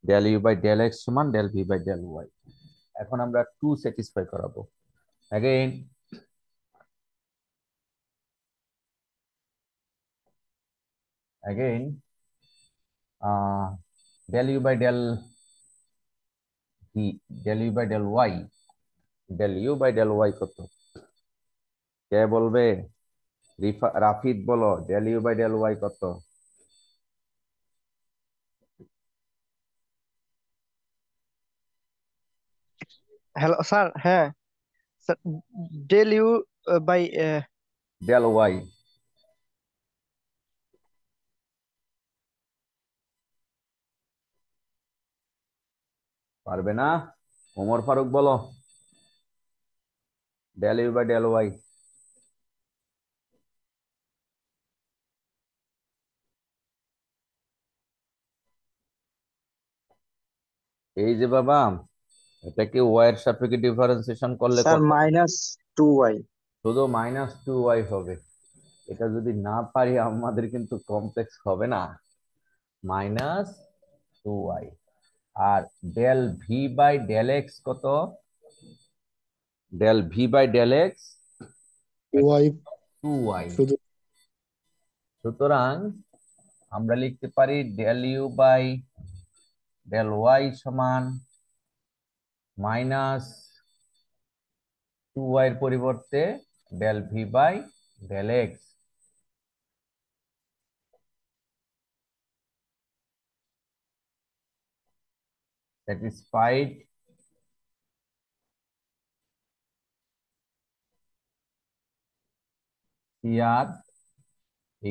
del u by del x সমান del v by del y। এখন আমরা 2 স্যাটিসফাই করাবো। Again del u by del v, del u by del y, del u by del y কত? কে বলবে? রাফিদ বলো, del u by del y কত? Hello sir, হ্যাঁ sir, del u by del y পারবে না? ওমর ফারুক বলো, del u by del y। এই যে বাবা, এটাকে y এর সাপেক্ষে ডিফারেন্সিয়েশন করলে স্যার কত? -2y। শুধু -2y হবে। এটা যদি না পারি আমাদের কিন্তু কমপ্লেক্স হবে না। -2y। আর del v by del x কত? del v by del x y 2y। শুধু সুতরাং আমরা লিখতে পারি del u by del y সমান -2y এর পরিবর্তে del v by del x। satisfied CR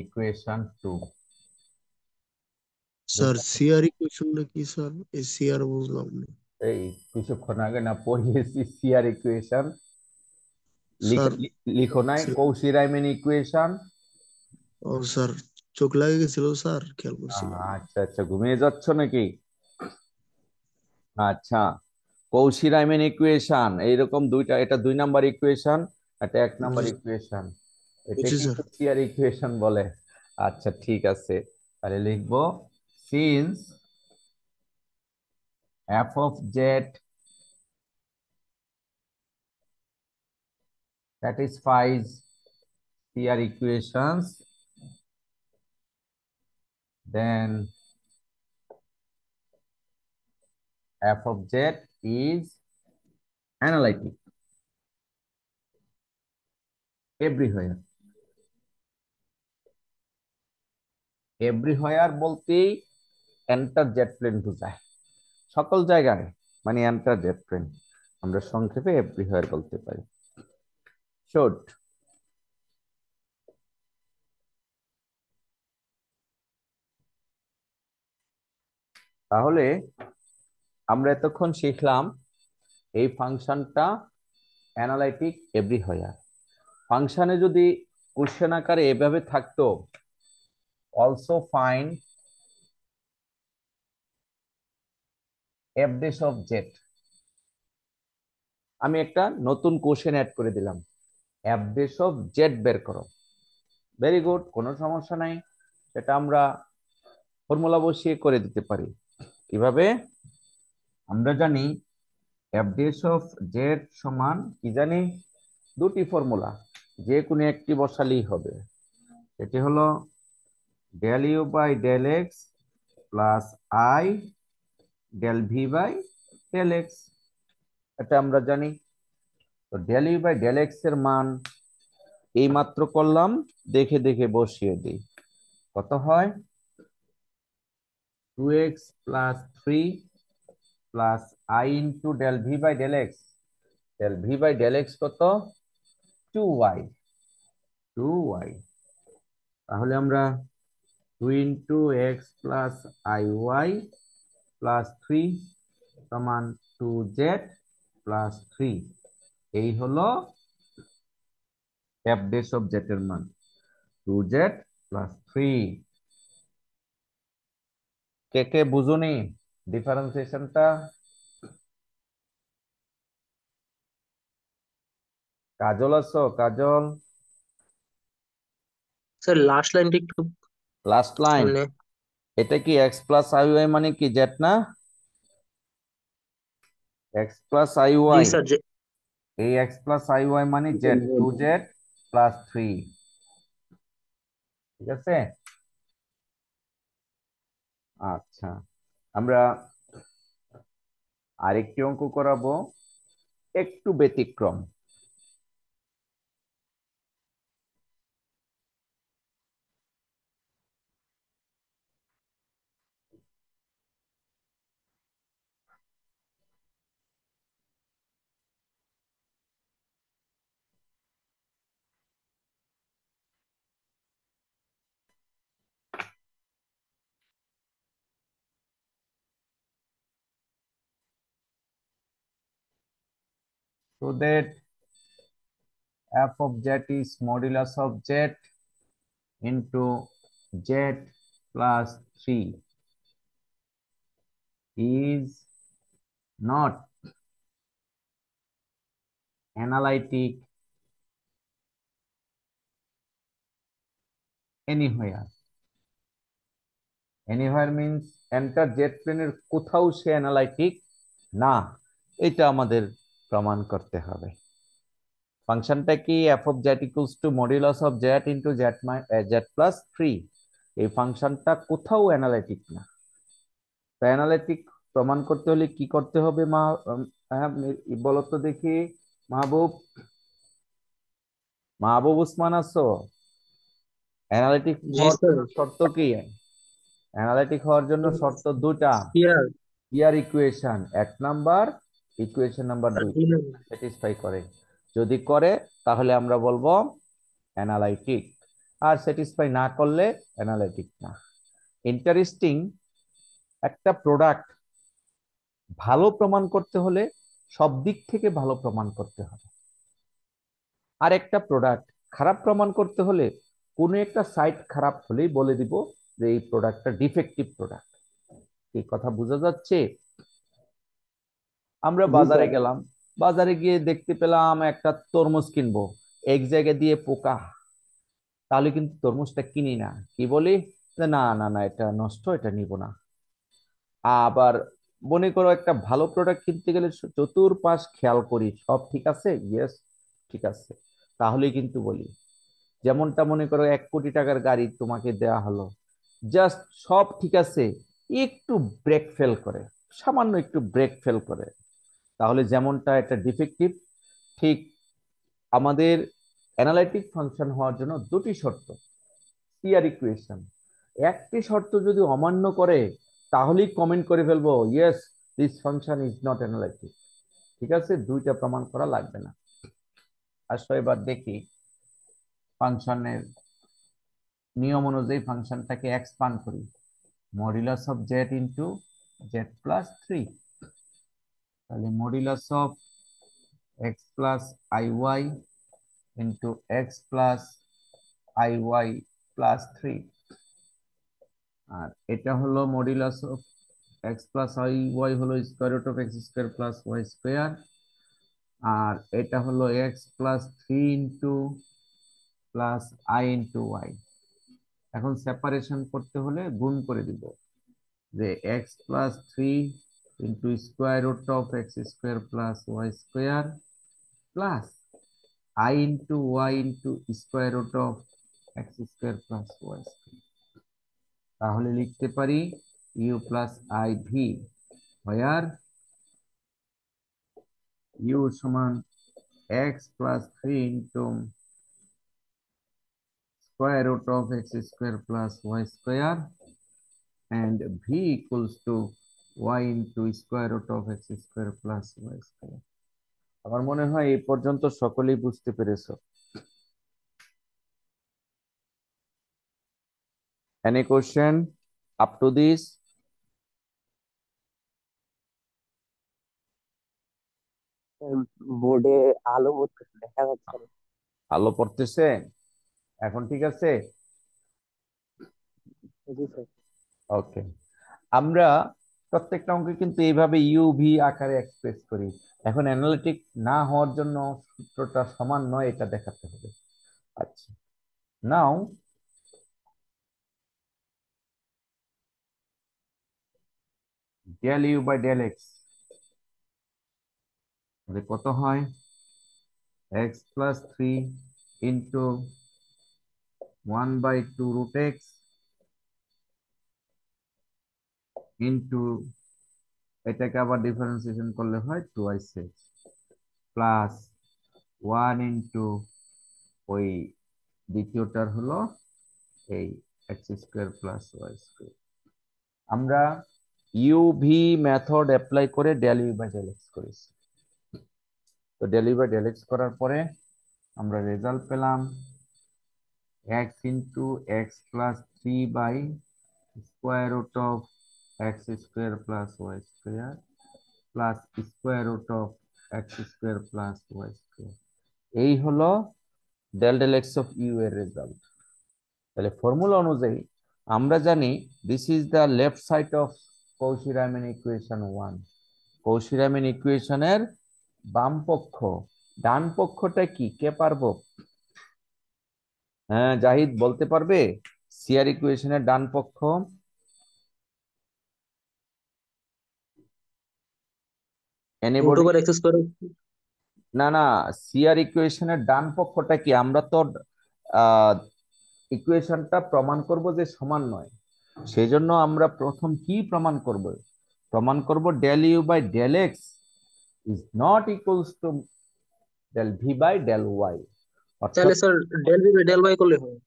equation 2। Sir CR ইকুয়েশনটা কি স্যার? এই সিআর বুঝলাম না এই কিছুক্ষণ আগে না পড়িয়েছি সিআর ইকুয়েশন, স্যার। লিখো নাই কৌশি রাইমেন ইকুয়েশন। ও স্যার, চোখ লাগে গেছিল স্যার, খেয়াল করছিলাম না। আচ্ছা আচ্ছা, ঘুমিয়ে যাচ্ছ নাকি? আচ্ছা, কৌশি রাইমেন ইকুয়েশন এইরকম দুইটা, এটা 2 নাম্বার ইকুয়েশন, এটা 1 নাম্বার ইকুয়েশন, এটা বুঝছি স্যার। কিন্তু সিআর ইকুয়েশন বলে। আচ্ছা ঠিক আছে, তাহলে লিখবো since f of z satisfies CR equations, then f of z is analytic everywhere. Everywhere বলতেই এন্টার জেট প্লেন বোঝায়, সকল জায়গায়, মানে এন্টার জেট প্লেন। আমরা সংক্ষেপে এভরিহোয়ার বলতে পারি। শর্ট, তাহলে আমরা এতক্ষণ শিখলাম এই ফাংশনটা অ্যানালাইটিক এভরিহোয়ার। ফাংশনে যদি কোশ্চেন আকারে এভাবে থাকতো, also find F dash of Z, আমি একটা নতুন কোশ্চেন অ্যাড করে দিলাম, এফ ড্যাশ অফ জেড বের করো। ভেরি গুড, কোনো সমস্যা নাই, সেটা আমরা ফর্মুলা বসিয়ে করে দিতে পারি। কিভাবে? আমরা জানি এফ ড্যাশ অফ জেড সমান কি জানি, দুটি ফর্মুলা, যে কোনো একটি বসালেই হবে। এটি হলো del u by del x plus i del v by del x, এটা আমরা জানি। তো del u by del x এর মান এই মাত্র করলাম, দেখে দেখে বসিয়ে দিই। কত হয়? 2x plus 3 plus i into del v by del x, del v by del x কত? 2y, 2y। তাহলে আমরা 2 into x plus I y plus 3 সমান 2z প্লাস 3, এই হলো এফ ড্যাশ অফ জেড এর মান, 2z প্লাস 3। কে কে বুঝুনি ডিফারেন্সিয়েশনটা? কাজল আছো? কাজল, sir last লাইনটা একটু লাস্ট লাইন, সামনে। এটা কি এক্স প্লাস আই ওয়াই মানে কি জেড না? X plus I G Y, sir, এই এক্স প্লাস আই ওয়াই মানে জেড, 2z প্লাস 3, ঠিক আছে? আচ্ছা, আমরা আরেকটি অঙ্ক করাবো, একটু ব্যতিক্রম। So that f of z is modulus of z into z plus 3 is not analytic anywhere. Anywhere means enter z plane এর কোথাও সে অ্যানালাইটিক না, এটা আমাদের প্রমাণ করতে হবে। ফাংশনটা কি? f of z equals to modulus of z into z plus 3, এই ফাংশনটা কোথাও অ্যানালাইটিক না। তো অ্যানালাইটিক প্রমাণ করতে হলে কি করতে হবে মা? হ্যাঁ, বলো তো দেখি মাহবুব, মাহবুব উসমান আছো? অ্যানালাইটিক জি হওয়ার স্যার। জন্য শর্ত কি? অ্যানালাইটিক হওয়ার জন্য শর্ত দুটা, ক্লিয়ার। ইয়ার ইকুয়েশন 1 নাম্বার, ইকুয়েশন নাম্বার 2 দুই নম্বর। স্যাটিসফাই করে, যদি করে তাহলে আমরা বলবো অ্যানালাইটিক, আর স্যাটিসফাই না করলে অ্যানালাইটিক না। ইন্টারেস্টিং, একটা প্রোডাক্ট ভালো প্রমাণ করতে হলে সব দিক থেকে ভালো প্রমাণ করতে হবে, আর একটা প্রোডাক্ট খারাপ প্রমাণ করতে হলে কোনো একটা সাইট খারাপ হলেই বলে দিব যে এই প্রোডাক্টটা ডিফেক্টিভ প্রোডাক্ট। এই কথা বোঝা যাচ্ছে? আমরা বাজারে গেলাম, বাজারে গিয়ে দেখতে পেলাম একটা তরমুজ কিনবো, এক জায়গায় দিয়ে পোকা, তাহলে কিন্তু তরমুজটা কিনি না, কি বলি যে না না না এটা নষ্ট, এটা নিব না। আবার মনে করো একটা ভালো প্রোডাক্ট কিনতে গেলে চতুর্পাশ খেয়াল করি সব ঠিক আছে, ইয়েস ঠিক আছে, তাহলেই কিন্তু বলি। যেমনটা মনে করো 1 কোটি টাকার গাড়ি তোমাকে দেয়া হলো, জাস্ট সব ঠিক আছে, একটু ব্রেক ফেল করে, সামান্য একটু ব্রেক ফেল করে, তাহলে যেমনটা এটা ডিফেক্টিভ, ঠিক আমাদের অ্যানালাইটিক ফাংশন হওয়ার জন্য দুটি শর্ত, সিআর ইকুয়েশন, একটি শর্ত যদি অমান্য করে তাহলেই কমেন্ট করে ফেলবো yes this function is not analytic. ঠিক আছে, দুইটা প্রমাণ করা লাগবে না। আসো এবার দেখি ফাংশনের নিয়ম অনুযায়ী ফাংশনটাকে এক্সপান্ড করি, modulus of z into z plus 3, তাহলে modulus of x plus I y into x plus I y plus 3, আর এটা হলো modulus of x plus I y হলো square root of x square plus y square, আর এটা হলো x plus 3 into plus i into y. এখন separation করতে হলে গুণ করে দিব, যে x plus 3 into square root of x square plus y square plus i into y into square root of x square plus y square. তাহলে লিখতে পারি u plus i v, where u সমান x plus 3 into square root of x square plus y square and v equals to y into square root of x square plus y square. আমার মনে হয় এই পর্যন্ত সকলেই বুঝতে পেরেছো। Any question up to this? বোর্ডে আলো পড়তেছে, দেখা যাচ্ছে না। আলো পড়তেছে এখন, ঠিক আছে। জি স্যার। ওকে, আমরা প্রত্যেকটা অঙ্কে কিন্তু এইভাবে ইউ ভি আকারে এক্সপ্রেস করি। এখন অ্যানালিটিক না হওয়ার জন্য সূত্রটা সমান নয় এটা দেখাতে হবে। আচ্ছা, নাও del u by del x কত হয়, x plus 3 into 1 by 2 root x into এটাকে আবার ডিফারেন্সিয়েশন করলে হয় 2x প্লাস 1 into ওই দ্বিতীয়টার হলো এই x square plus y square. আমরা ইউভি মেথড অ্যাপ্লাই করে del u by del x করেছি। তো del u by del x করার পরে আমরা রেজাল্ট পেলাম x into x plus 3 by square root of x square plus y square plus square root of x square plus y square। এই হলো del del x of u এর result. তাহলে formula অনুযায়ী আমরা জানি this is the left side of Cauchy Riemann equation 1। Cauchy Riemann ইকুয়েশনের বাম পক্ষ, ডান পক্ষটা কি কে পারবো? হ্যাঁ জাহিদ বলতে পারবে, সিআর ইকুয়েশনের ডান পক্ষ root anybody? Over x square. না না, সিআর ইকুয়েশনের ডান পক্ষটা কি? আমরা তো ইকুয়েশনটা প্রমাণ করব যে সমান নয়, সেই জন্য আমরা প্রথম কি প্রমাণ করব? প্রমাণ করব del u by del x is not equals to del v by del y. তাহলে অর্থাৎ sir del b by del y করলে হয়।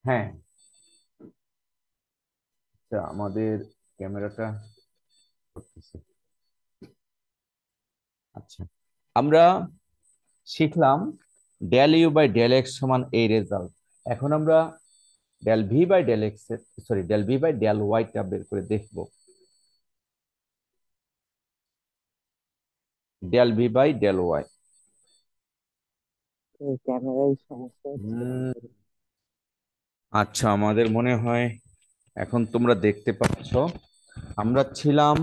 হ্যাঁ, আমাদের ক্যামেরাটা করতেছে। আচ্ছা, আমরা শিখলাম del u by del x সমান এই রেজাল্ট। এখন আমরা del v by del x del v by del ওয়াইটা বের করে দেখব। Del v by del y, ক্যামেরায় সমস্যা হচ্ছে। আচ্ছা আমাদের মনে হয় এখন তোমরা দেখতে পাচ্ছ। আমরা ছিলাম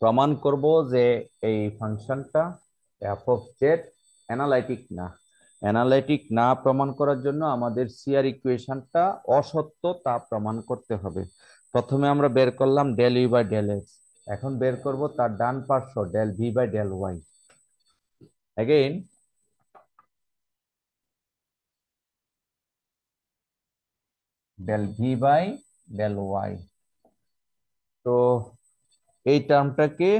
প্রমাণ করব যে এই ফাংশনটা এফ অফ জেড অ্যানালাইটিক না। অ্যানালাইটিক না প্রমাণ করার জন্য আমাদের সিআর ইকুয়েশনটা অসত্য তা প্রমাণ করতে হবে। প্রথমে আমরা বের করলাম del u by del x, এখন বের করব তার ডান পার্শ্ব del v by del y. Again del v by del y. তো এই টার্মটাকে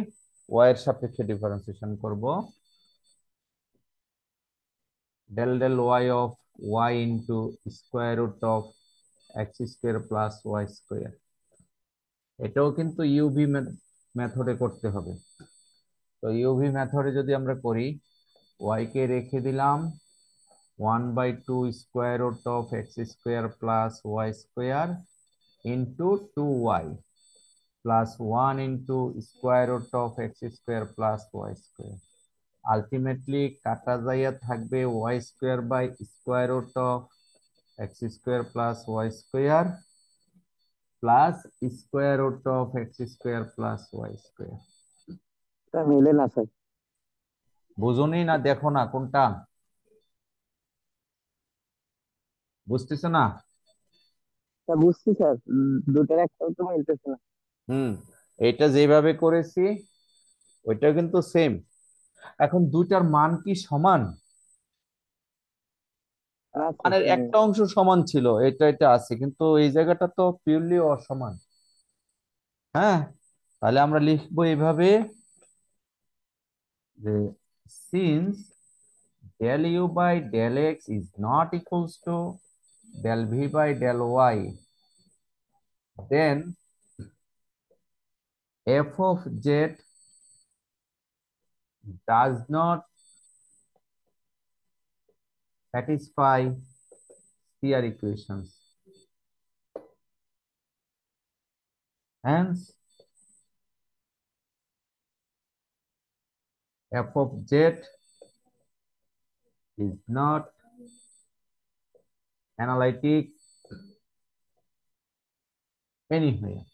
y এর সাপেক্ষে ডিফারেন্সিয়েশন করব। del del y of y into square root of x square plus y square, এটাও কিন্তু ইউভি মেথডে করতে হবে। তো ইউভি মেথডে যদি আমরা করি, y কে রেখে দিলাম 1/2 square root of x square plus y square into 2y plus 1 into square root of x square plus y square. Ultimately কাটা যাইয়া থাকবে y square by square root of x square plus y square plus square root of x square plus y square. Sir মেলে না sir. বুঝুনি না দেখো না কোনটা বুঝতেছো না? স্যার বুঝছি স্যার, দুটার একটাও তো মিলতেছে না। এটা যেভাবে করেছি ওইটা কিন্তু সেম। এখন দুইটার মান কি সমান? আচ্ছা মানের স্যার। একটা অংশ সমান ছিল, এটা এটা আছে, কিন্তু এই জায়গাটা তো পিওরলি অসমান। হ্যাঁ, তাহলে আমরা লিখবো এইভাবে যে since del u by del x is not equals to del v by del y, then f of z does not satisfy CR equations. Hence, f of z is not analytic anywhere.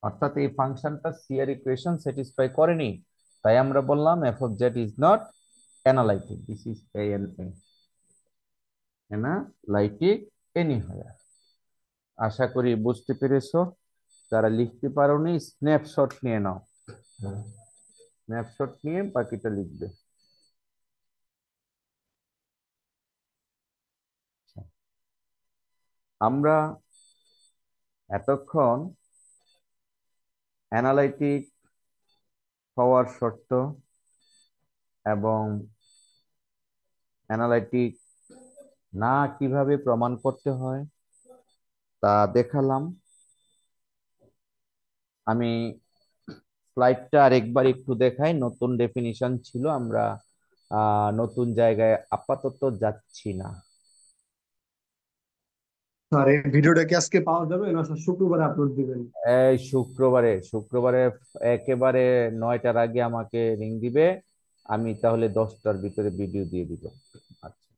অর্থাৎ এই ফাংশনটা CR equation satisfy করেনি, তাই আমরা বললাম f of z is not analytic. This is ANA, analytic anywhere. আশা করি বুঝতে পেরেছো। যারা লিখতে পারোনি স্ন্যাপশট নিয়ে নাও, স্ন্যাপশট নিয়ে বাকিটা লিখবে। আমরা এতক্ষণ অ্যানালাইটিক হওয়ার শর্ত এবং অ্যানালাইটিক না কিভাবে প্রমাণ করতে হয় তা দেখালাম। আমি স্লাইডটা আরেকবার একটু দেখাই। নতুন ডেফিনিশন ছিল, আমরা নতুন জায়গায় আপাতত যাচ্ছি না। স্যার এই ভিডিওটা কি আজকে পাওয়া যাবে না স্যার শুক্রবারে আপলোড দিবেন? এই শুক্রবারে একেবারে 9টার আগে আমাকে রিং দিবে, আমি তাহলে 10টার ভিতরে ভিডিও দিয়ে দিব। আচ্ছা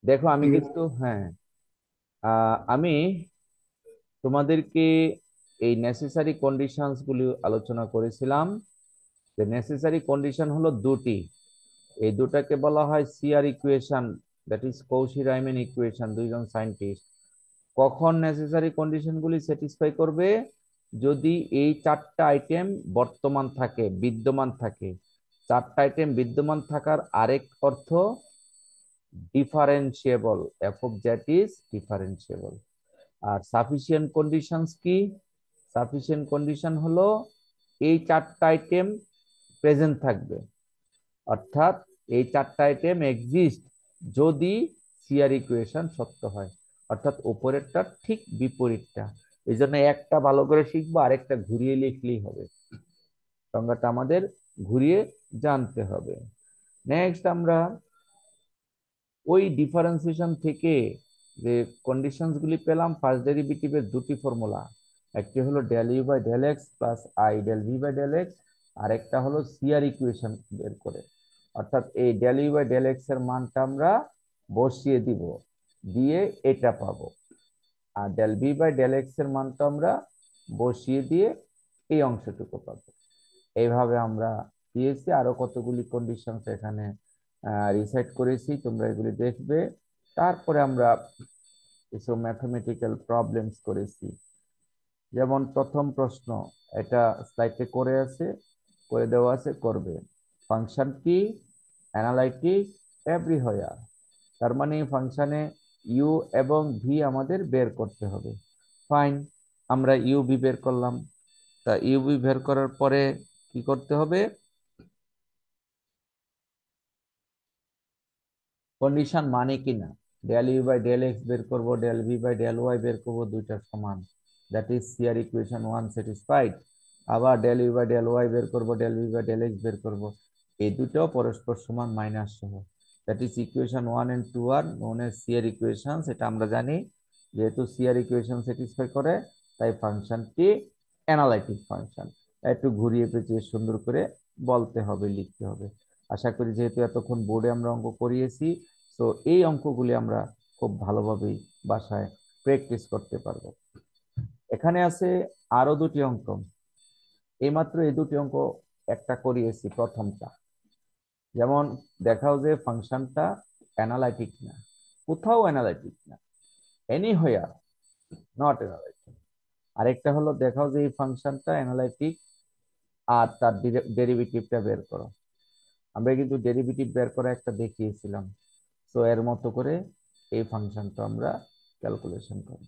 দেখো, আমি ঠিক আছে। কিন্তু হ্যাঁ আমি তোমাদেরকে এই নেসেসারি কন্ডিশনস গুলি আলোচনা করেছিলাম। যে নেসেসারি কন্ডিশন হলো দুটি, এই দুটাকে বলা হয় CR equation, that is Cauchy Riemann equation. দুইজন সায়েন্টিস্ট কখন নেসেসারি কন্ডিশন গুলি স্যাটিসফাই করবে? যদি এই চারটা আইটেম বর্তমান থাকে, বিদ্যমান থাকে। চারটা আইটেম বিদ্যমান থাকার আরেক অর্থ differentiable, F of Z is differentiable. R sufficient conditions কি? সাফিসিয়েন্ট কন্ডিশন হলো এই চারটা আইটেম প্রেজেন্ট থাকবে, অর্থাৎ এই চারটা আইটেম এক্সিস্ট যদি সিআর ইকুয়েশন সত্য হয়, অর্থাৎ উপরেরটা ঠিক বিপরীতটা। এই জন্য একটা ভালো করে শিখবো, আরেকটা ঘুরিয়ে লিখলেই হবে। সংজ্ঞাটা আমাদের ঘুরিয়ে জানতে হবে। নেক্সট আমরা ওই ডিফারেন্সিয়েশন থেকে যে কন্ডিশনস গুলি পেলাম, ফার্স্ট ডেরিভেটিভের দুটি ফর্মুলা, একটি হলো del u by del x plus i del v by del x, আর একটা হলো সিআর ইকুয়েশন বের করে। অর্থাৎ এই del u by del x এর মানটা আমরা বসিয়ে দিব, দিয়ে এটা পাবো, আর del v by del x এর মানটা আমরা বসিয়ে দিয়ে এই অংশটুকু পাবো। এইভাবে আমরা দিয়েছি, আরো কতগুলি কন্ডিশন এখানে রিসাইট করেছি, তোমরা এগুলি দেখবে। তারপরে আমরা কিছু ম্যাথমেটিক্যাল প্রবলেমস করেছি। যেমন প্রথম প্রশ্ন, এটা স্লাইডে করে দেওয়া আছে, করবে। ফাংশন কি? Analytic everywhere. তার মানে ফাংশনে ইউ এবং ভি আমাদের বের করতে হবে। ফাইন, আমরা ইউবি বের করলাম। তা ইউবি বের করার পরে কি করতে হবে? কন্ডিশন মানে কিনা, del u by del x বের করবো, del v by del y বের করবো, দুইটা সমান, that is CR equation 1 satisfied. আবার del u by del y বের করবো, del v by del x বের করবো, এই দুটো পরস্পর সমান মাইনাস সহ, দ্যাট ইজ ইকুয়েশন 1 and 2 আর নোন এজ সিআর ইকুয়েশন। সেটা আমরা জানি, যেহেতু সিআর ইকুয়েশন স্যাটিসফাই করে তাই ফাংশনটি অ্যানালাইটিক ফাংশন। একটু ঘুরিয়ে পেঁচিয়ে সুন্দর করে বলতে হবে, লিখতে হবে। আশা করি যেহেতু এতক্ষণ বোর্ডে আমরা অঙ্ক করিয়েছি, তো এই অঙ্কগুলি আমরা খুব ভালোভাবেই বাসায় প্র্যাকটিস করতে পারবো। এখানে আছে আরো দুটি অঙ্ক, এইমাত্র এই দুটি অঙ্ক একটা করিয়েছি, প্রথমটা। যেমন দেখাও যে ফাংশনটা অ্যানালাইটিক না, কোথাও অ্যানালাইটিক না, এনিহোয়ার নট অ্যানালাইটিক। আরেকটা হলো দেখাও যে এই ফাংশনটা অ্যানালাইটিক আর তার ডেরিভেটিভটা বের করো। আমরা কিন্তু ডেরিভেটিভ বের করা একটা দেখিয়েছিলাম, তো এর মতো করে এই ফাংশনটা আমরা ক্যালকুলেশন করব।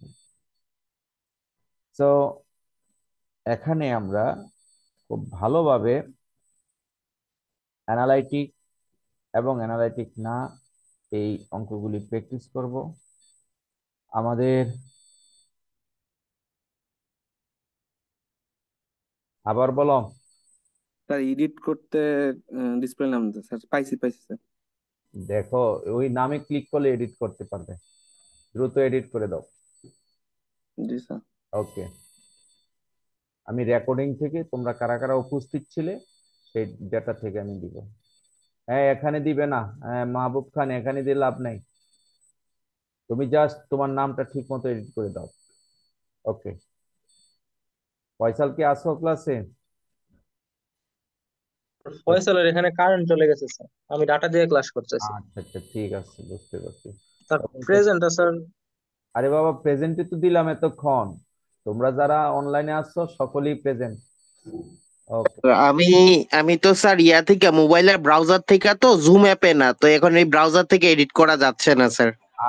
তো এখানে আমরা খুব ভালোভাবে অ্যানালাইটিক এবং অ্যানালাইটিক না এই অঙ্কগুলি প্র্যাকটিস করব। আমাদের আবার বলো। স্যার এডিট করতে ডিসপ্লে নাম দাও স্যার, পাইছি স্যার। দেখো ওই নামে ক্লিক করলে এডিট করতে পারবে, দ্রুত এডিট করে দাও। জি স্যার। ওকে, আমি রেকর্ডিং থেকে তোমরা কারা কারা উপস্থিত ছিলে সেই ডেটা থেকে আমি দিব। হ্যাঁ, এখানে দিবে না, মাহবুব খান, এখানে দিয়ে লাভ নাই, তুমি জাস্ট তোমার নামটা ঠিক মতো এডিট করে দাও। ওকে, ফয়সাল কি আসো ক্লাসে? ফয়সালের এখানে কারেন্ট চলে গেছে স্যার, আমি ডাটা দিয়ে ক্লাস করতেছি। আচ্ছা আচ্ছা, ঠিক আছে, বুঝতে পারছি। স্যার প্রেজেন্টটা স্যার। আরে বাবা, প্রেজেন্টে তো দিলাম এতক্ষণ, তোমরা যারা অনলাইনে আসছো সকলেই প্রেজেন্ট। ওকে, আমি আমি তো স্যার ইয়া থেকে মোবাইলের ব্রাউজার থেকে, তো জুম অ্যাপে না, তো এখন এই ব্রাউজার থেকে এডিট করা যাচ্ছে না স্যার।